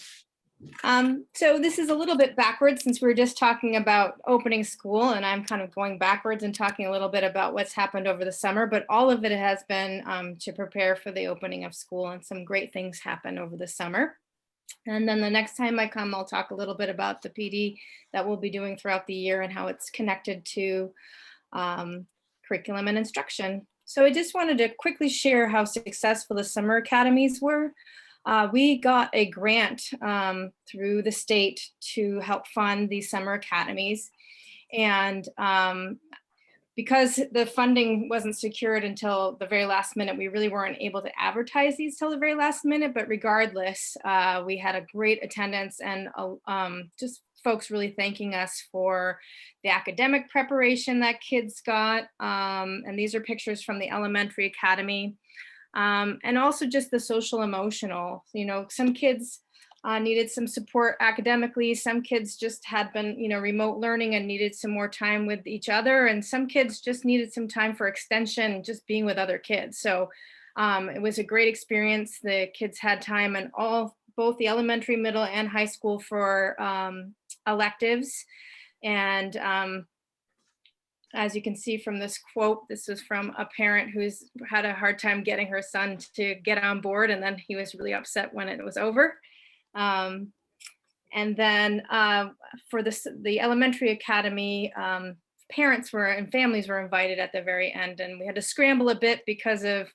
So this is a little bit backwards since we were just talking about opening school, and I'm kind of going backwards and talking a little bit about what's happened over the summer, but all of it has been to prepare for the opening of school, and some great things happened over the summer. And then the next time I come, I'll talk a little bit about the PD that we'll be doing throughout the year and how it's connected to curriculum and instruction. So I just wanted to quickly share how successful the summer academies were. We got a grant through the state to help fund these summer academies. And because the funding wasn't secured until the very last minute, we really weren't able to advertise these till the very last minute. But regardless, we had a great attendance and just folks really thanking us for the academic preparation that kids got. And these are pictures from the elementary academy. And also just the social emotional, some kids needed some support academically. Some kids just had been, remote learning and needed some more time with each other. And some kids just needed some time for extension, just being with other kids. So it was a great experience. The kids had time and both the elementary, middle and high school for electives. And as you can see from this quote, this was from a parent who's had a hard time getting her son to get on board. And then he was really upset when it was over. And then for the elementary academy, parents and families were invited at the very end. And we had to scramble a bit because of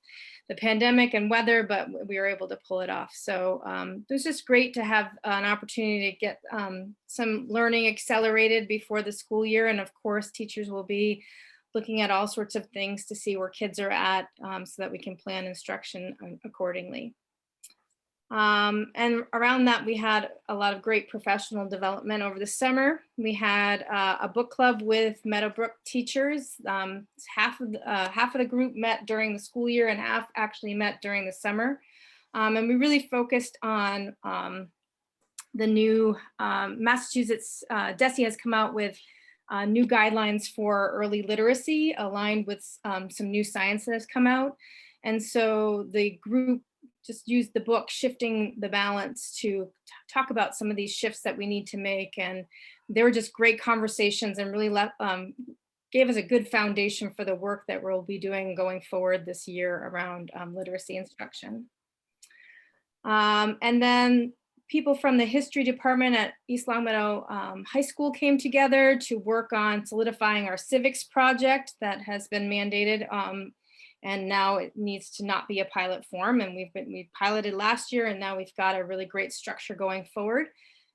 the pandemic and weather, but we were able to pull it off. So it was just great to have an opportunity to get some learning accelerated before the school year. And of course, teachers will be looking at all sorts of things to see where kids are at so that we can plan instruction accordingly. And around that, we had a lot of great professional development over the summer. We had a book club with Meadowbrook teachers. Half of the group met during the school year and half actually met during the summer. And we really focused on the new Massachusetts, DESE has come out with new guidelines for early literacy aligned with some new science that has come out. And so the group just used the book Shifting the Balance to talk about some of these shifts that we need to make. And they were just great conversations and really gave us a good foundation for the work that we'll be doing going forward this year around literacy instruction. And then people from the history department at East Longmeadow High School came together to work on solidifying our civics project that has been mandated. And now it needs to not be a pilot form. And we piloted last year, and now we've got a really great structure going forward.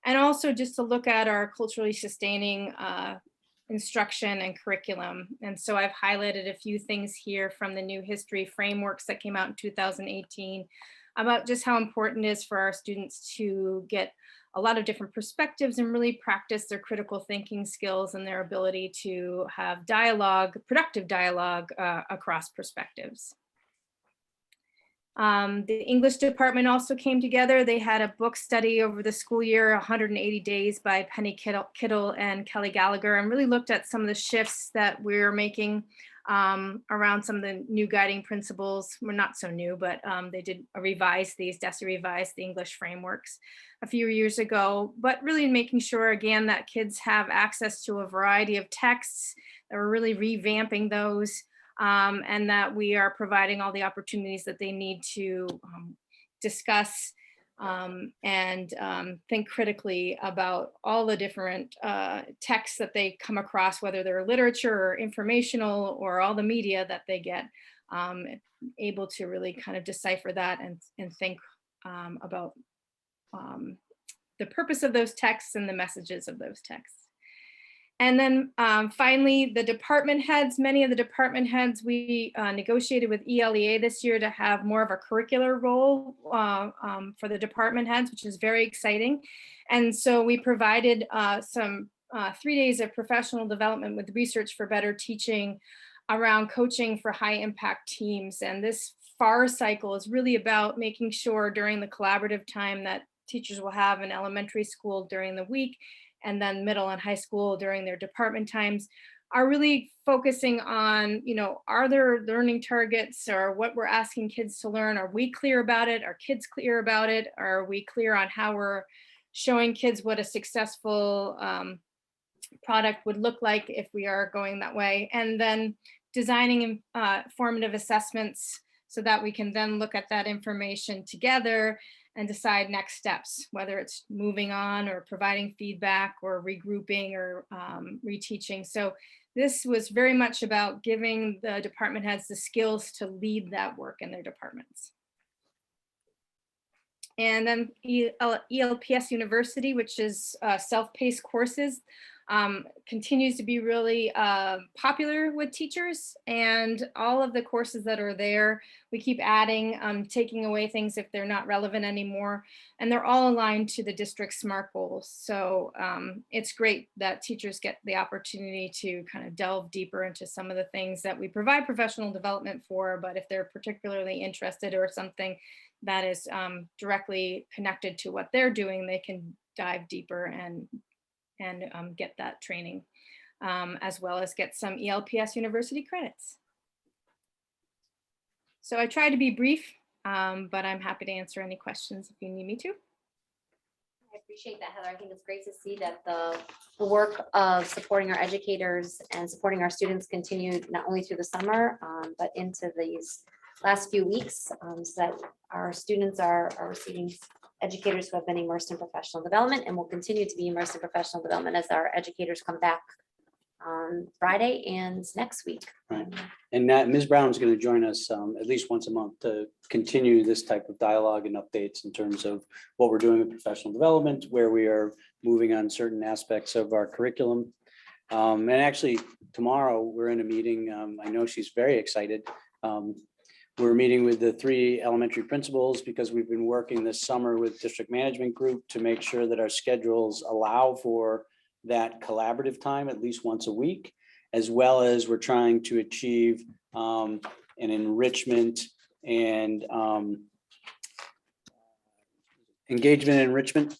And also just to look at our culturally sustaining instruction and curriculum. And so I've highlighted a few things here from the new history frameworks that came out in 2018. about just how important it is for our students to get a lot of different perspectives and really practice their critical thinking skills and their ability to have dialogue, productive dialogue across perspectives. The English department also came together. They had a book study over the school year, 180 Days by Penny Kittle and Kelly Gallagher, and really looked at some of the shifts that we're making around some of the new guiding principles. Well, not so new, but they did revise these, DESE revised the English frameworks a few years ago, but really making sure, again, that kids have access to a variety of texts, that we're really revamping those, and that we are providing all the opportunities that they need to discuss and think critically about all the different texts that they come across, whether they're literature or informational or all the media that they get, able to really kind of decipher that and think about the purpose of those texts and the messages of those texts. And then finally, the department heads, many of the department heads, we negotiated with ELEA this year to have more of a curricular role for the department heads, which is very exciting. And so we provided some 3 days of professional development with Research for Better Teaching around coaching for high impact teams. And this FAR cycle is really about making sure during the collaborative time that teachers will have in elementary school during the week, and then middle and high school during their department times, are really focusing on, are there learning targets or what we're asking kids to learn? Are we clear about it? Are kids clear about it? Are we clear on how we're showing kids what a successful product would look like if we are going that way? And then designing formative assessments so that we can then look at that information together and decide next steps, whether it's moving on or providing feedback or regrouping or reteaching. So this was very much about giving the department heads the skills to lead that work in their departments. And then ELPS University, which is self-paced courses, continues to be really popular with teachers, and all of the courses that are there, we keep adding, taking away things if they're not relevant anymore, and they're all aligned to the district SMART goals. So it's great that teachers get the opportunity to kind of delve deeper into some of the things that we provide professional development for, but if they're particularly interested or something that is directly connected to what they're doing, they can dive deeper and get that training, as well as get some ELPS University credits. So I try to be brief, but I'm happy to answer any questions if you need me to. I appreciate that, Heather. I think it's great to see that the work of supporting our educators and supporting our students continued not only through the summer, but into these last few weeks, so that our students are receiving educators who have been immersed in professional development and will continue to be immersed in professional development as our educators come back on Friday and next week. Right. And Ms. Brown is going to join us at least once a month to continue this type of dialogue and updates in terms of what we're doing with professional development, where we are moving on certain aspects of our curriculum. And actually, tomorrow we're in a meeting. I know she's very excited. We're meeting with the 3 elementary principals because we've been working this summer with district management group to make sure that our schedules allow for that collaborative time at least once a week, as well as we're trying to achieve an enrichment and engagement and enrichment.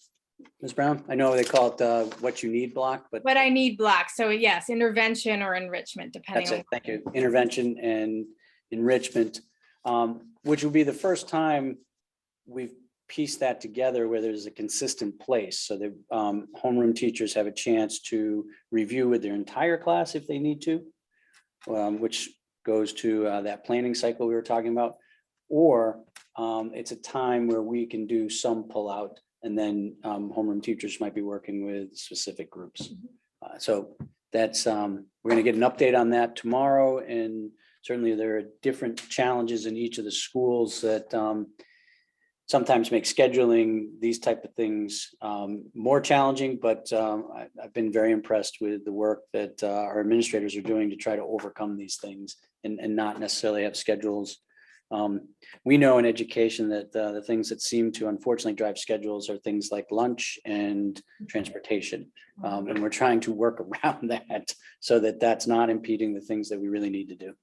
Ms. Brown, I know they call it what you need block, but What I need block. So yes, intervention or enrichment, depending that's on. it. Thank you. Intervention and enrichment. Which will be the first time we've pieced that together where there's a consistent place. So the homeroom teachers have a chance to review with their entire class if they need to, which goes to that planning cycle we were talking about. Or it's a time where we can do some pullout, and then homeroom teachers might be working with specific groups. So that's, we're going to get an update on that tomorrow, and certainly there are different challenges in each of the schools that sometimes make scheduling these type of things more challenging, but I've been very impressed with the work that our administrators are doing to try to overcome these things and not necessarily have schedules We know in education that the things that seem to unfortunately drive schedules are things like lunch and transportation. And we're trying to work around that so that that's not impeding the things that we really need to do.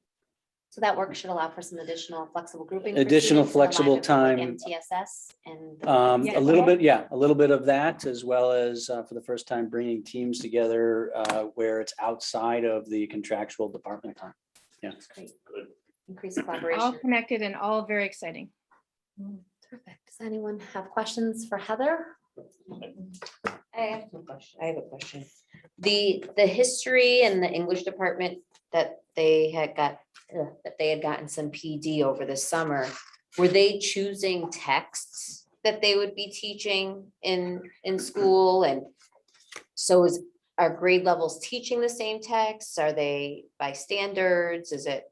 So that work should allow for some additional flexible grouping. for Additional students in flexible alignment with, like, time. MTSS and. A little bit, yeah, a little bit of that, as well as for the first time bringing teams together where it's outside of the contractual department time. Yeah. That's great. Increased All collaboration. connected and all very exciting. Terrific. Does anyone have questions for Heather? I have a question. The history and the English department that they had gotten some PD over the summer, were they choosing texts that they would be teaching in school? And so are grade levels teaching the same texts? Are they by standards? Is that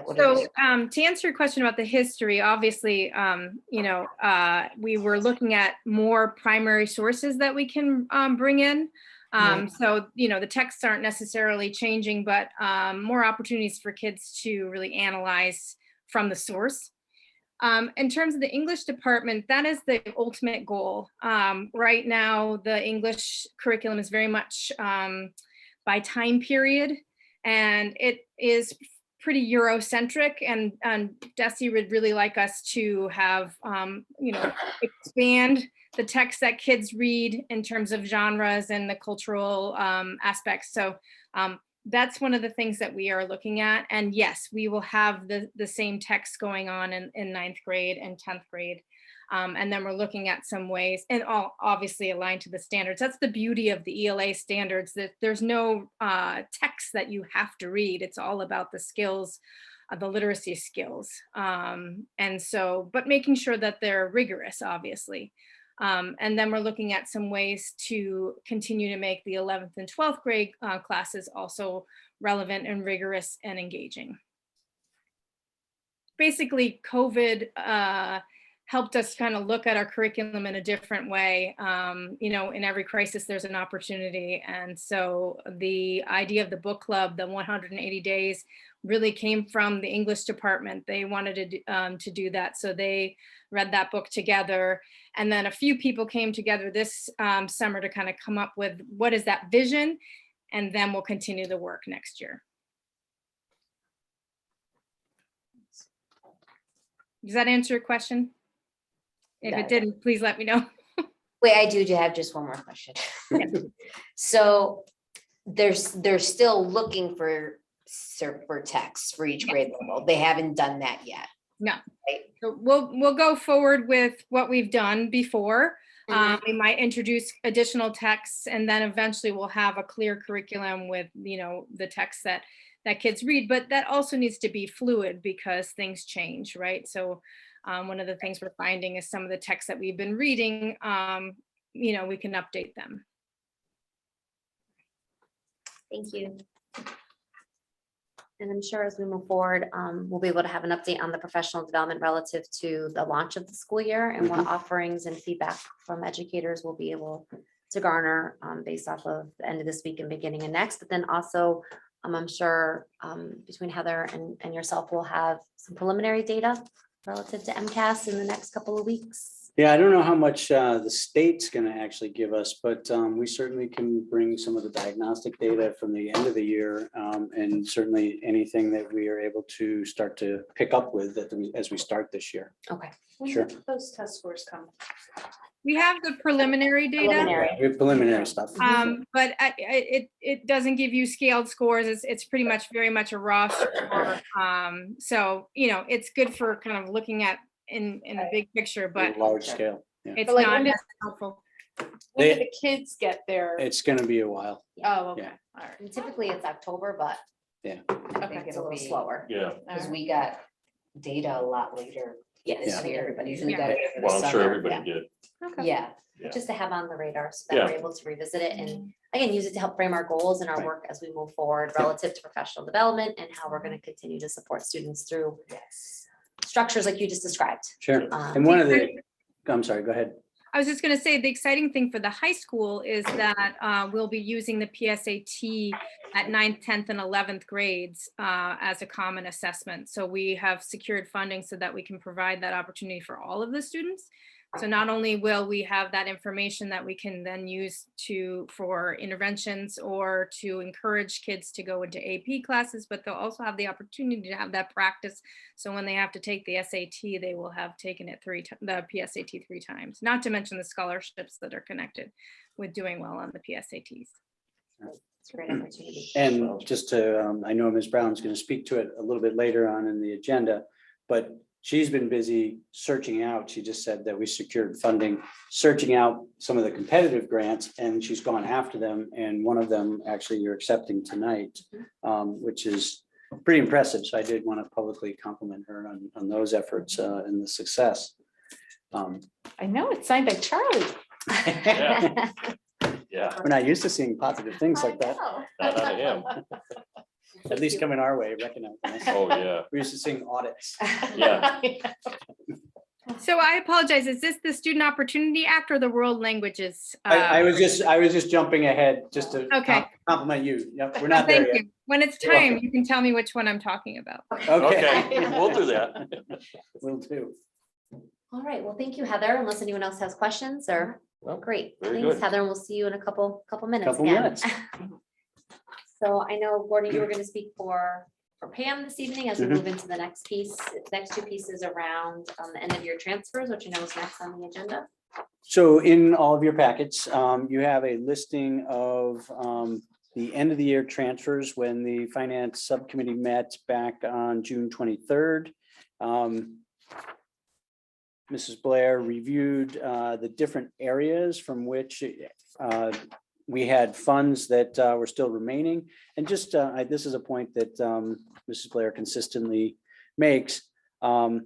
what it So is? to answer your question about the history, obviously, we were looking at more primary sources that we can bring in. So, the texts aren't necessarily changing, but more opportunities for kids to really analyze from the source. In terms of the English department, that is the ultimate goal. Right now, the English curriculum is very much by time period, and it is pretty Eurocentric, and Desi would really like us to have, expand the text that kids read in terms of genres and the cultural aspects. So that's one of the things that we are looking at. And yes, we will have the same text going on in ninth grade and 10th grade. And then we're looking at some ways, and all obviously aligned to the standards. That's the beauty of the ELA standards, that there's no text that you have to read. It's all about the skills, the literacy skills. And so, but making sure that they're rigorous, obviously. And then we're looking at some ways to continue to make the 11th and 12th grade classes also relevant and rigorous and engaging. Basically, COVID helped us kind of look at our curriculum in a different way. In every crisis, there's an opportunity. And so the idea of the book club, the 180 days, really came from the English department. They wanted to do that. So they read that book together. And then a few people came together this summer to kind of come up with what is that vision? And then we'll continue the work next year. Does that answer your question? If it didn't, please let me know. Wait, I do have just one more question. So they're still looking for texts for each grade level. They haven't done that yet. No. So we'll go forward with what we've done before. We might introduce additional texts, and then eventually we'll have a clear curriculum with the texts that kids read. But that also needs to be fluid because things change, right? So one of the things we're finding is some of the texts that we've been reading, we can update them. Thank you. And I'm sure as we move forward, we'll be able to have an update on the professional development relative to the launch of the school year and what offerings and feedback from educators will be able to garner based off of the end of this week and beginning of next. But then also, I'm sure between Heather and yourself, we'll have some preliminary data relative to MCAS in the next couple of weeks. Yeah, I don't know how much the state's going to actually give us, but we certainly can bring some of the diagnostic data from the end of the year, and certainly anything that we are able to start to pick up with as we start this year. Okay. Sure. Those test scores come. We have the preliminary data. We have preliminary stuff. But it doesn't give you scaled scores. It's pretty much very much a raw score. So it's good for kind of looking at in a big picture, but Large scale. Yeah. it's But like, not when did- as helpful. When do the kids get their? It's going to be a while. Oh, okay. Yeah. All right. And typically it's October, but Yeah. I think it's a it'll little be slower. Yeah. Because we got data a lot later. Yes, This I think year. everybody Usually did. got it over the Well, I'm sure summer. everybody did. Yeah. Yeah. Just to have on the radar so that Yeah. we're able to revisit it and again, use it to help frame our goals and our work as we move forward relative to professional development and how we're going to continue to support students through structures like you just described. Sure. Um, And one of the, I'm sorry, go ahead. I was just going to say, the exciting thing for the high school is that we'll be using the PSAT at 9th, 10th, and 11th grades as a common assessment. So we have secured funding so that we can provide that opportunity for all of the students. So not only will we have that information that we can then use for interventions or to encourage kids to go into AP classes, but they'll also have the opportunity to have that practice. So when they have to take the SAT, they will have taken it the PSAT 3 times, not to mention the scholarships that are connected with doing well on the PSATs. It's a great opportunity. And just to, I know Ms. Brown's going to speak to it a little bit later on in the agenda, but she's been busy searching out. She just said that we secured funding, searching out some of the competitive grants, and she's gone after them. And one of them actually you're accepting tonight, which is pretty impressive. So I did want to publicly compliment her on those efforts and the success. I know it's signed by Charlie. Yeah. Yeah. We're not used to seeing positive things like that. Not out of him. At least coming our way, recognize. Oh, yeah. We're used to seeing audits. Yeah. So I apologize. Is this the Student Opportunity Act or the World Languages? I was just jumping ahead just to Okay. compliment you. Yep, we're not there Thank yet. you. When it's You're time, welcome. you can tell me which one I'm talking about. Okay, we'll do that. Will do. All right, well, thank you, Heather, unless anyone else has questions or, Well, great. very Thanks, good. Heather, and we'll see you in a couple minutes. Couple again. minutes. So I know, Gordon, you were going to speak for Pam this evening as we Mhm. move into the next piece, next 2 pieces around the end of year transfers, which you know is next on the agenda. So in all of your packets, you have a listing of the end of the year transfers when the finance subcommittee met back on June 23rd. Mrs. Blair reviewed the different areas from which we had funds that were still remaining. And just, this is a point that Mrs. Blair consistently makes. In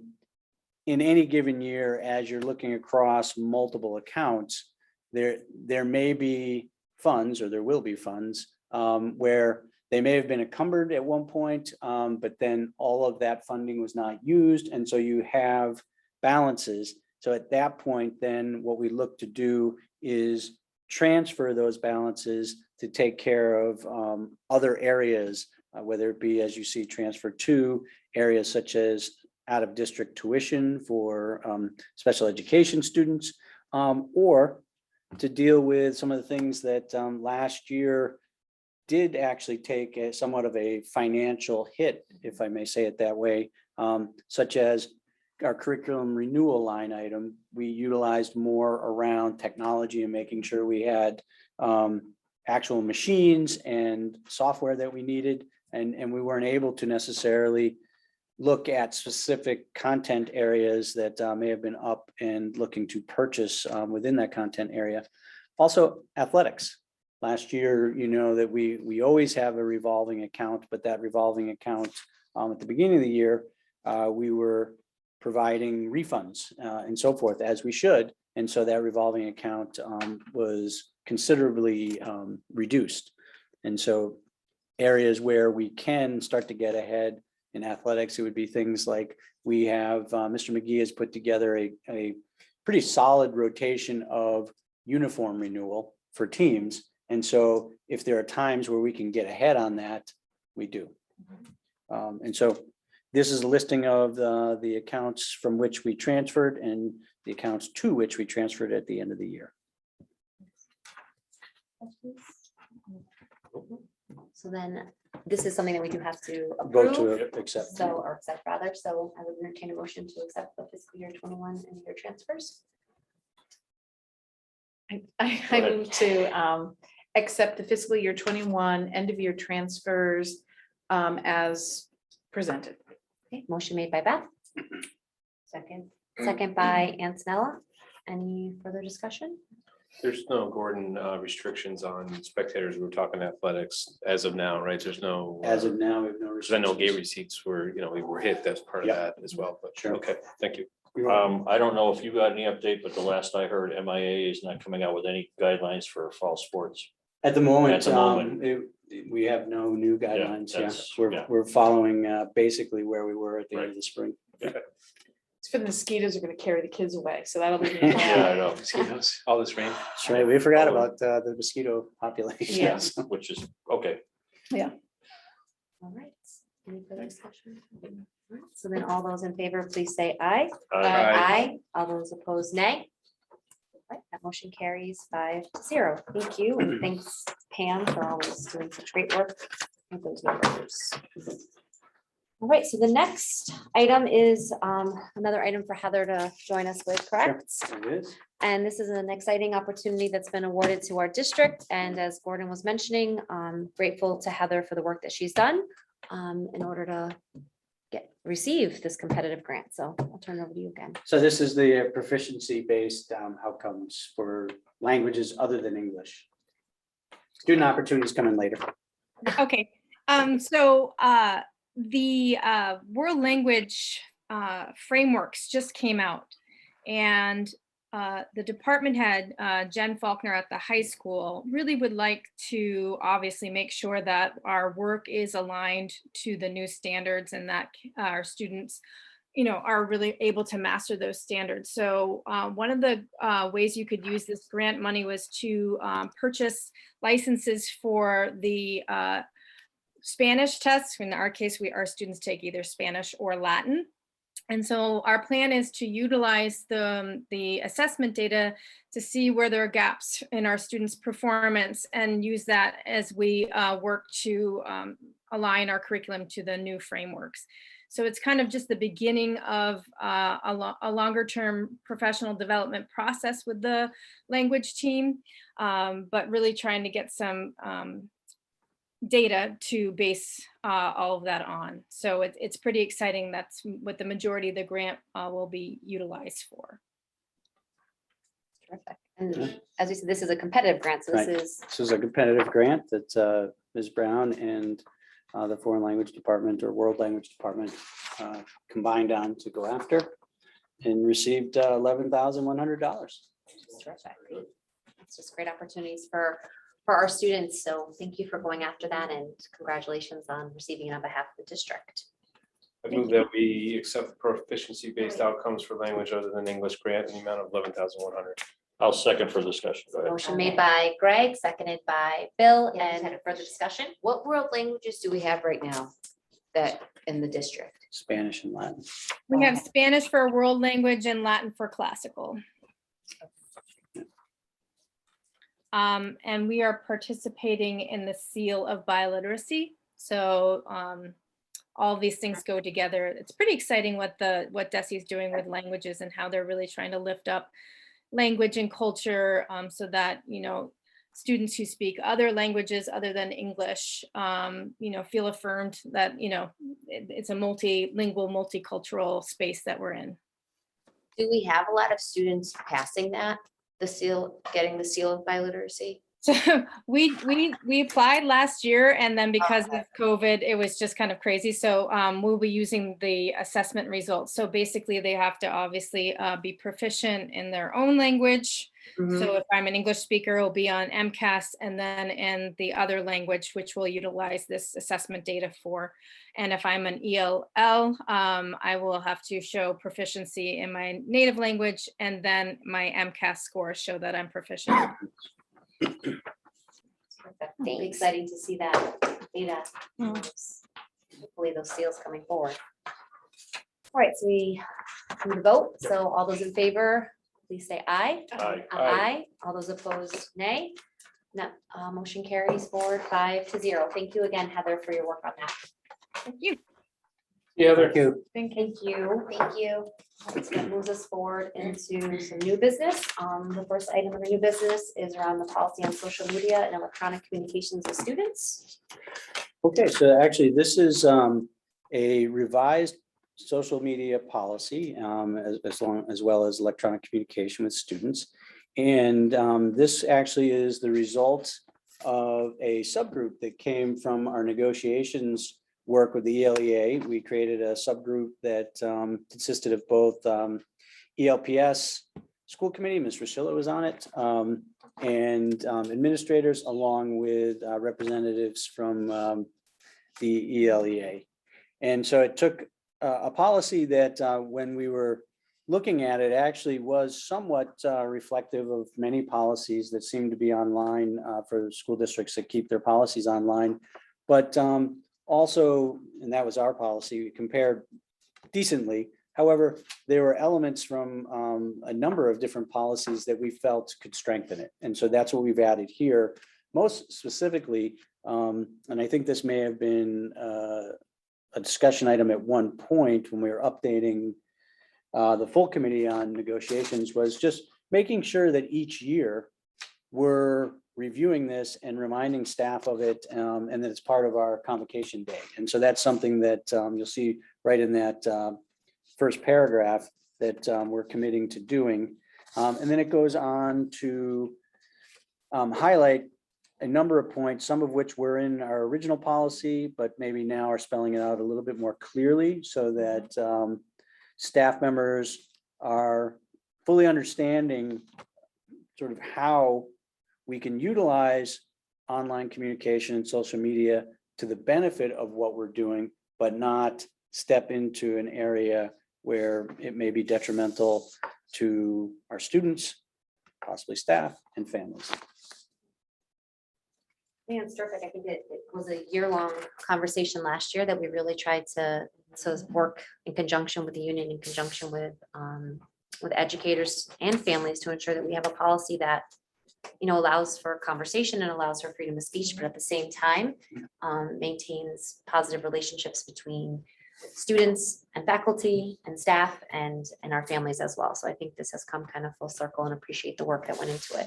any given year, as you're looking across multiple accounts, there may be funds, or there will be funds, where they may have been encumbered at one point, but then all of that funding was not used. And so you have balances. So at that point, then what we look to do is transfer those balances to take care of other areas, whether it be, as you see, transfer to areas such as out of district tuition for special education students, or to deal with some of the things that last year did actually take somewhat of a financial hit, if I may say it that way, such as our curriculum renewal line item. We utilized more around technology and making sure we had actual machines and software that we needed. And we weren't able to necessarily look at specific content areas that may have been up and looking to purchase within that content area. Also, athletics. Last year, you know that we always have a revolving account, but that revolving account at the beginning of the year, we were providing refunds and so forth, as we should. And so that revolving account was considerably reduced. And so areas where we can start to get ahead in athletics, it would be things like we have, Mr. McGee has put together a pretty solid rotation of uniform renewal for teams. And so if there are times where we can get ahead on that, we do. And so this is a listing of the accounts from which we transferred and the accounts to which we transferred at the end of the year. So then this is something that we do have to Vote approve. to accept. So, or accept rather. So I would entertain a motion to accept the fiscal year 21 and year transfers. I move to accept the fiscal year 21 end of year transfers as presented. Okay, motion made by Beth. Second by Antonella. Any further discussion? There's no, Gordon, restrictions on spectators. We were talking athletics as of now, right? There's no. As of now, we have no Because I know restrictions. gate receipts were, we were hit. That's part of Yep. that as well, but Sure. okay, thank you. I don't know if you got any update, but the last I heard, MIA is not coming out with any guidelines for fall sports. At the moment, At the moment. we have no new guidelines. Yeah, that's- we're yeah. we're following basically where we were at the end of the spring. It's For the mosquitoes are gonna carry the kids away, so that'll be. Yeah, I know, mosquitoes, all this rain. That's right. We forgot about the mosquito population. Yes. Which is, okay. All right. Any further discussion? All right, so then all those in favor, please say aye. Aye. All those opposed, nay. Right, that motion carries 5-0. Thank you, and thanks Pam for always doing such great work with those numbers. All right, so the next item is another item for Heather to join us with, correct? It is. And this is an exciting opportunity that's been awarded to our district. And as Gordon was mentioning, grateful to Heather for the work that she's done in order to receive this competitive grant. So I'll turn it over to you again. So this is the proficiency-based outcomes for languages other than English. Student opportunities come in later. Okay, so the world language frameworks just came out, and the department head, Jen Faulkner at the high school, really would like to obviously make sure that our work is aligned to the new standards and that our students, are really able to master those standards. So one of the ways you could use this grant money was to purchase licenses for the Spanish tests. In our case, our students take either Spanish or Latin. And so our plan is to utilize the assessment data to see where there are gaps in our students' performance and use that as we work to align our curriculum to the new frameworks. So it's kind of just the beginning of a longer term professional development process with the language team, but really trying to get some data to base all of that on. So it's pretty exciting. That's what the majority of the grant will be utilized for. Terrific. And as we said, this is a competitive grant. So this Right. is This is a competitive grant that Ms. Brown and the Foreign Language Department or World Language Department combined on to go after and received $11,100. terrific. It's just great opportunities for our students. So thank you for going after that, and congratulations on receiving it on behalf of the district. I move that we accept proficiency-based outcomes for language other than English grant in the amount of $11,100. I'll second for discussion. Go ahead. Motion made by Greg, seconded by Bill, Yeah, just and had a further discussion. What world languages do we have right now that in the district? Spanish and Latin. We have Spanish for world language and Latin for classical. And we are participating in the Seal of Biliteracy. So all these things go together. It's pretty exciting what DESE is doing with languages and how they're really trying to lift up language and culture so that, students who speak other languages other than English, feel affirmed that, it's a multilingual, multicultural space that we're in. Do we have a lot of students passing that, getting the seal of biliteracy? So we applied last year, and then because of COVID, it was just kind of crazy. So we'll be using the assessment results. So basically they have to obviously be proficient in their own language. So if I'm an English speaker, it'll be on MCAS, and then in the other language, which we'll utilize this assessment data for. And if I'm an ELL, I will have to show proficiency in my native language, and then my MCAS scores show that I'm proficient. It'll be exciting to see that data. Hopefully those seals coming forward. All right, so we come to vote. So all those in favor, please say aye. Aye. Aye. All those opposed, nay. That motion carries forward 5-0. Thank you again, Heather, for your work on that. Thank you. Yeah, Thank you. Thank you. Thank you. So that moves us forward into some new business. The first item of the new business is around the policy on social media and electronic communications with students. Okay, so actually this is a revised social media policy as well as electronic communication with students. And this actually is the result of a subgroup that came from our negotiations work with the ELEA. We created a subgroup that consisted of both ELPS school committee, Ms. Ruscilla was on it, and administrators, along with representatives from the ELEA. And so it took a policy that when we were looking at it actually was somewhat reflective of many policies that seem to be online for school districts that keep their policies online. But also, and that was our policy, we compared decently. However, there were elements from a number of different policies that we felt could strengthen it. And so that's what we've added here. Most specifically, and I think this may have been a discussion item at one point when we were updating the full committee on negotiations, was just making sure that each year we're reviewing this and reminding staff of it, and that it's part of our convocation day. And so that's something that you'll see right in that first paragraph that we're committing to doing. And then it goes on to highlight a number of points, some of which were in our original policy, but maybe now are spelling it out a little bit more clearly so that staff members are fully understanding sort of how we can utilize online communication and social media to the benefit of what we're doing, but not step into an area where it may be detrimental to our students, possibly staff and families. Yeah, it's terrific. I think it was a year-long conversation last year that we really tried to work in conjunction with the union, in conjunction with educators and families to ensure that we have a policy that, you know, allows for conversation and allows for freedom of speech, but at the same time maintains positive relationships between students and faculty and staff and our families as well. So I think this has come kind of full circle, and appreciate the work that went into it.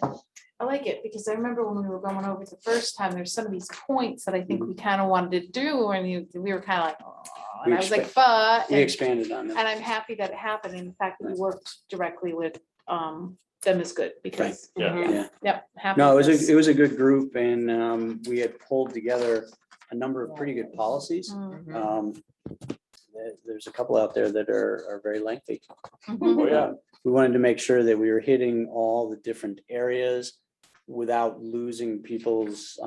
I like it because I remember when we were going over it the first time, there's some of these points that I think we kind of wanted to do, and we were kind of like, oh, and I was like, but. We expanded on that. And I'm happy that it happened, and the fact that we worked directly with them is good because. Yeah. Yep. happy No, with this. it was a good group, and we had pulled together a number of pretty good policies. There's a couple out there that are very lengthy. Oh, yeah. We wanted to make sure that we were hitting all the different areas without losing people's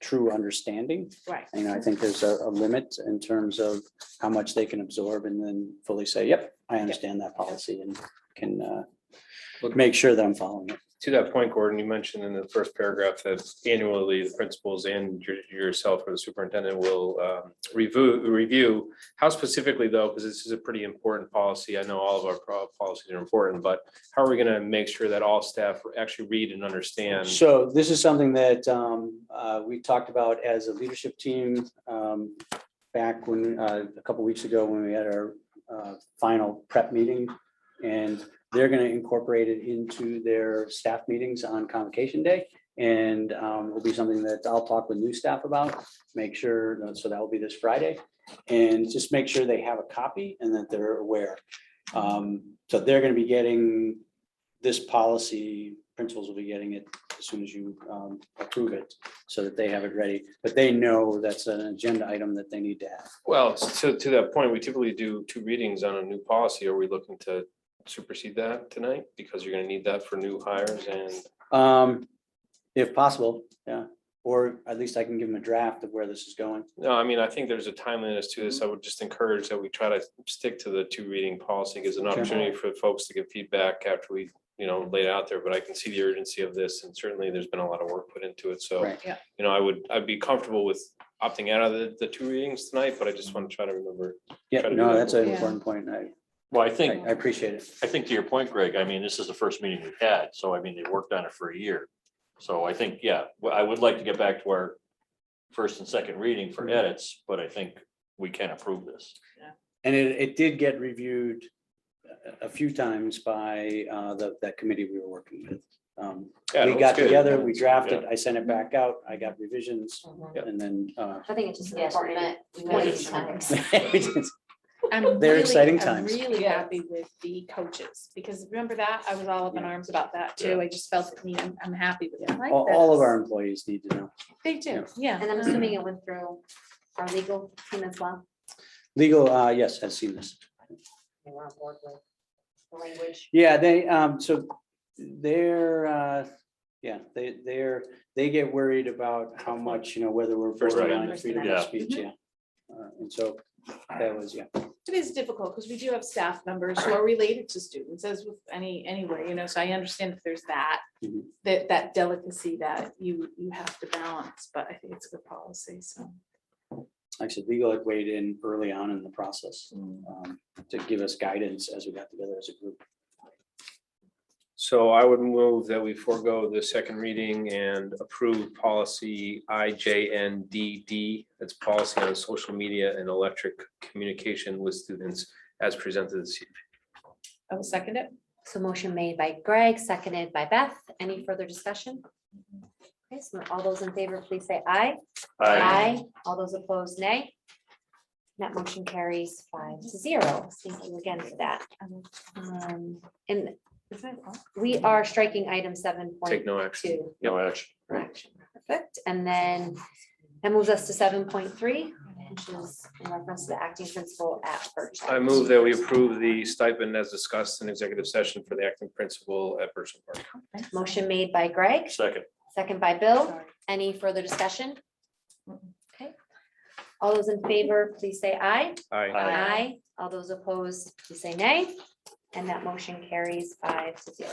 true understanding. Right. You know, I think there's a limit in terms of how much they can absorb and then fully say, yep, I understand that policy and can make sure that I'm following it. To that point, Gordon, you mentioned in the first paragraph that annually the principals and yourself or the superintendent will review. How specifically though, because this is a pretty important policy. I know all of our policies are important, but how are we going to make sure that all staff actually read and understand? So this is something that we talked about as a leadership team back when a couple weeks ago when we had our final prep meeting, and they're going to incorporate it into their staff meetings on convocation day. And it'll be something that I'll talk with new staff about, make sure, so that will be this Friday. And just make sure they have a copy and that they're aware. So they're going to be getting this policy, principals will be getting it as soon as you approve it so that they have it ready. But they know that's an agenda item that they need to have. Well, so to that point, we typically do 2 readings on a new policy. Are we looking to supersede that tonight? Because you're going to need that for new hires and. If possible, yeah. Or at least I can give them a draft of where this is going. No, I mean, I think there's a timeliness to this. I would just encourage that we try to stick to the 2 reading policy. Gives an opportunity for folks to give feedback after we, lay it out there, but I can see the urgency of this, and certainly there's been a lot of work put into it. So, I'd be comfortable with opting out of the 2 readings tonight, but I just want to try to remember. Yeah, try to no, do that that's an before. important point. Well, I think, I appreciate it. I think to your point, Greg, I mean, this is the first meeting we've had, so I mean, they worked on it for a year. So I think, I would like to get back to our first and second reading for edits, but I think we can approve this. And it did get reviewed a few times by that committee we were working with. Yeah, We it got looks good. together, we drafted, I sent it back out, I got revisions, and then. I think it's just important that we know these times. They're exciting I'm times. really happy with the coaches, because remember that, I was all up in arms about that too. I just felt, I'm happy with it. All of our employees need to know. They do, yeah. And I'm assuming it went through our legal team as well. Legal, yes, has seen this. They were on board with the language. Yeah, they, so they're, they get worried about how much, whether we're First borderline Amendment. freedom Yeah. of speech, And so that was, It is difficult because we do have staff members who are related to students, as with anyway, you know, so I understand if there's that, that delicacy that you have to balance, but I think it's a good policy, so. Like I said, legal had weighed in early on in the process to give us guidance as we got together as a group. So I would move that we forego the second reading and approve policy IJNDD. That's policy on social media and electric communication with students as presented this evening. I will second it. So motion made by Greg, seconded by Beth. Any further discussion? Okay, so all those in favor, please say aye. Aye. All those opposed, nay. That motion carries 5-0. Thank you again for that. And we are striking item 7.2. Take no action. No action. Action. Perfect. And then that moves us to 7.3, which is in reference to the acting principal at Birchland. I move that we approve the stipend as discussed in executive session for the acting principal at Birchland Park. Motion made by Greg, Second. second by Bill. Any further discussion? Okay. All those in favor, please say aye. Aye. Aye. All those opposed, please say nay. And that motion carries 5-0.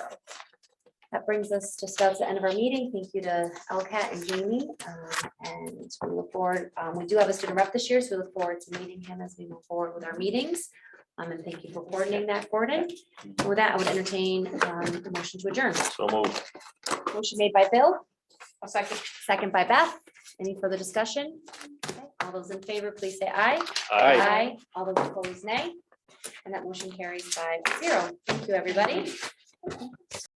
That brings us just about to the end of our meeting. Thank you to LCAT and Jamie. And we look forward, we do have a student rep this year, so we look forward to meeting him as we move forward with our meetings. And thank you for coordinating that, Gordon. And with that, I would entertain the motion to adjourn. So moved. Motion made by Bill, I'll second. second by Beth. Any further discussion? Okay, all those in favor, please say aye. Aye. All those opposed, nay. And that motion carries 5-0. Thank you, everybody.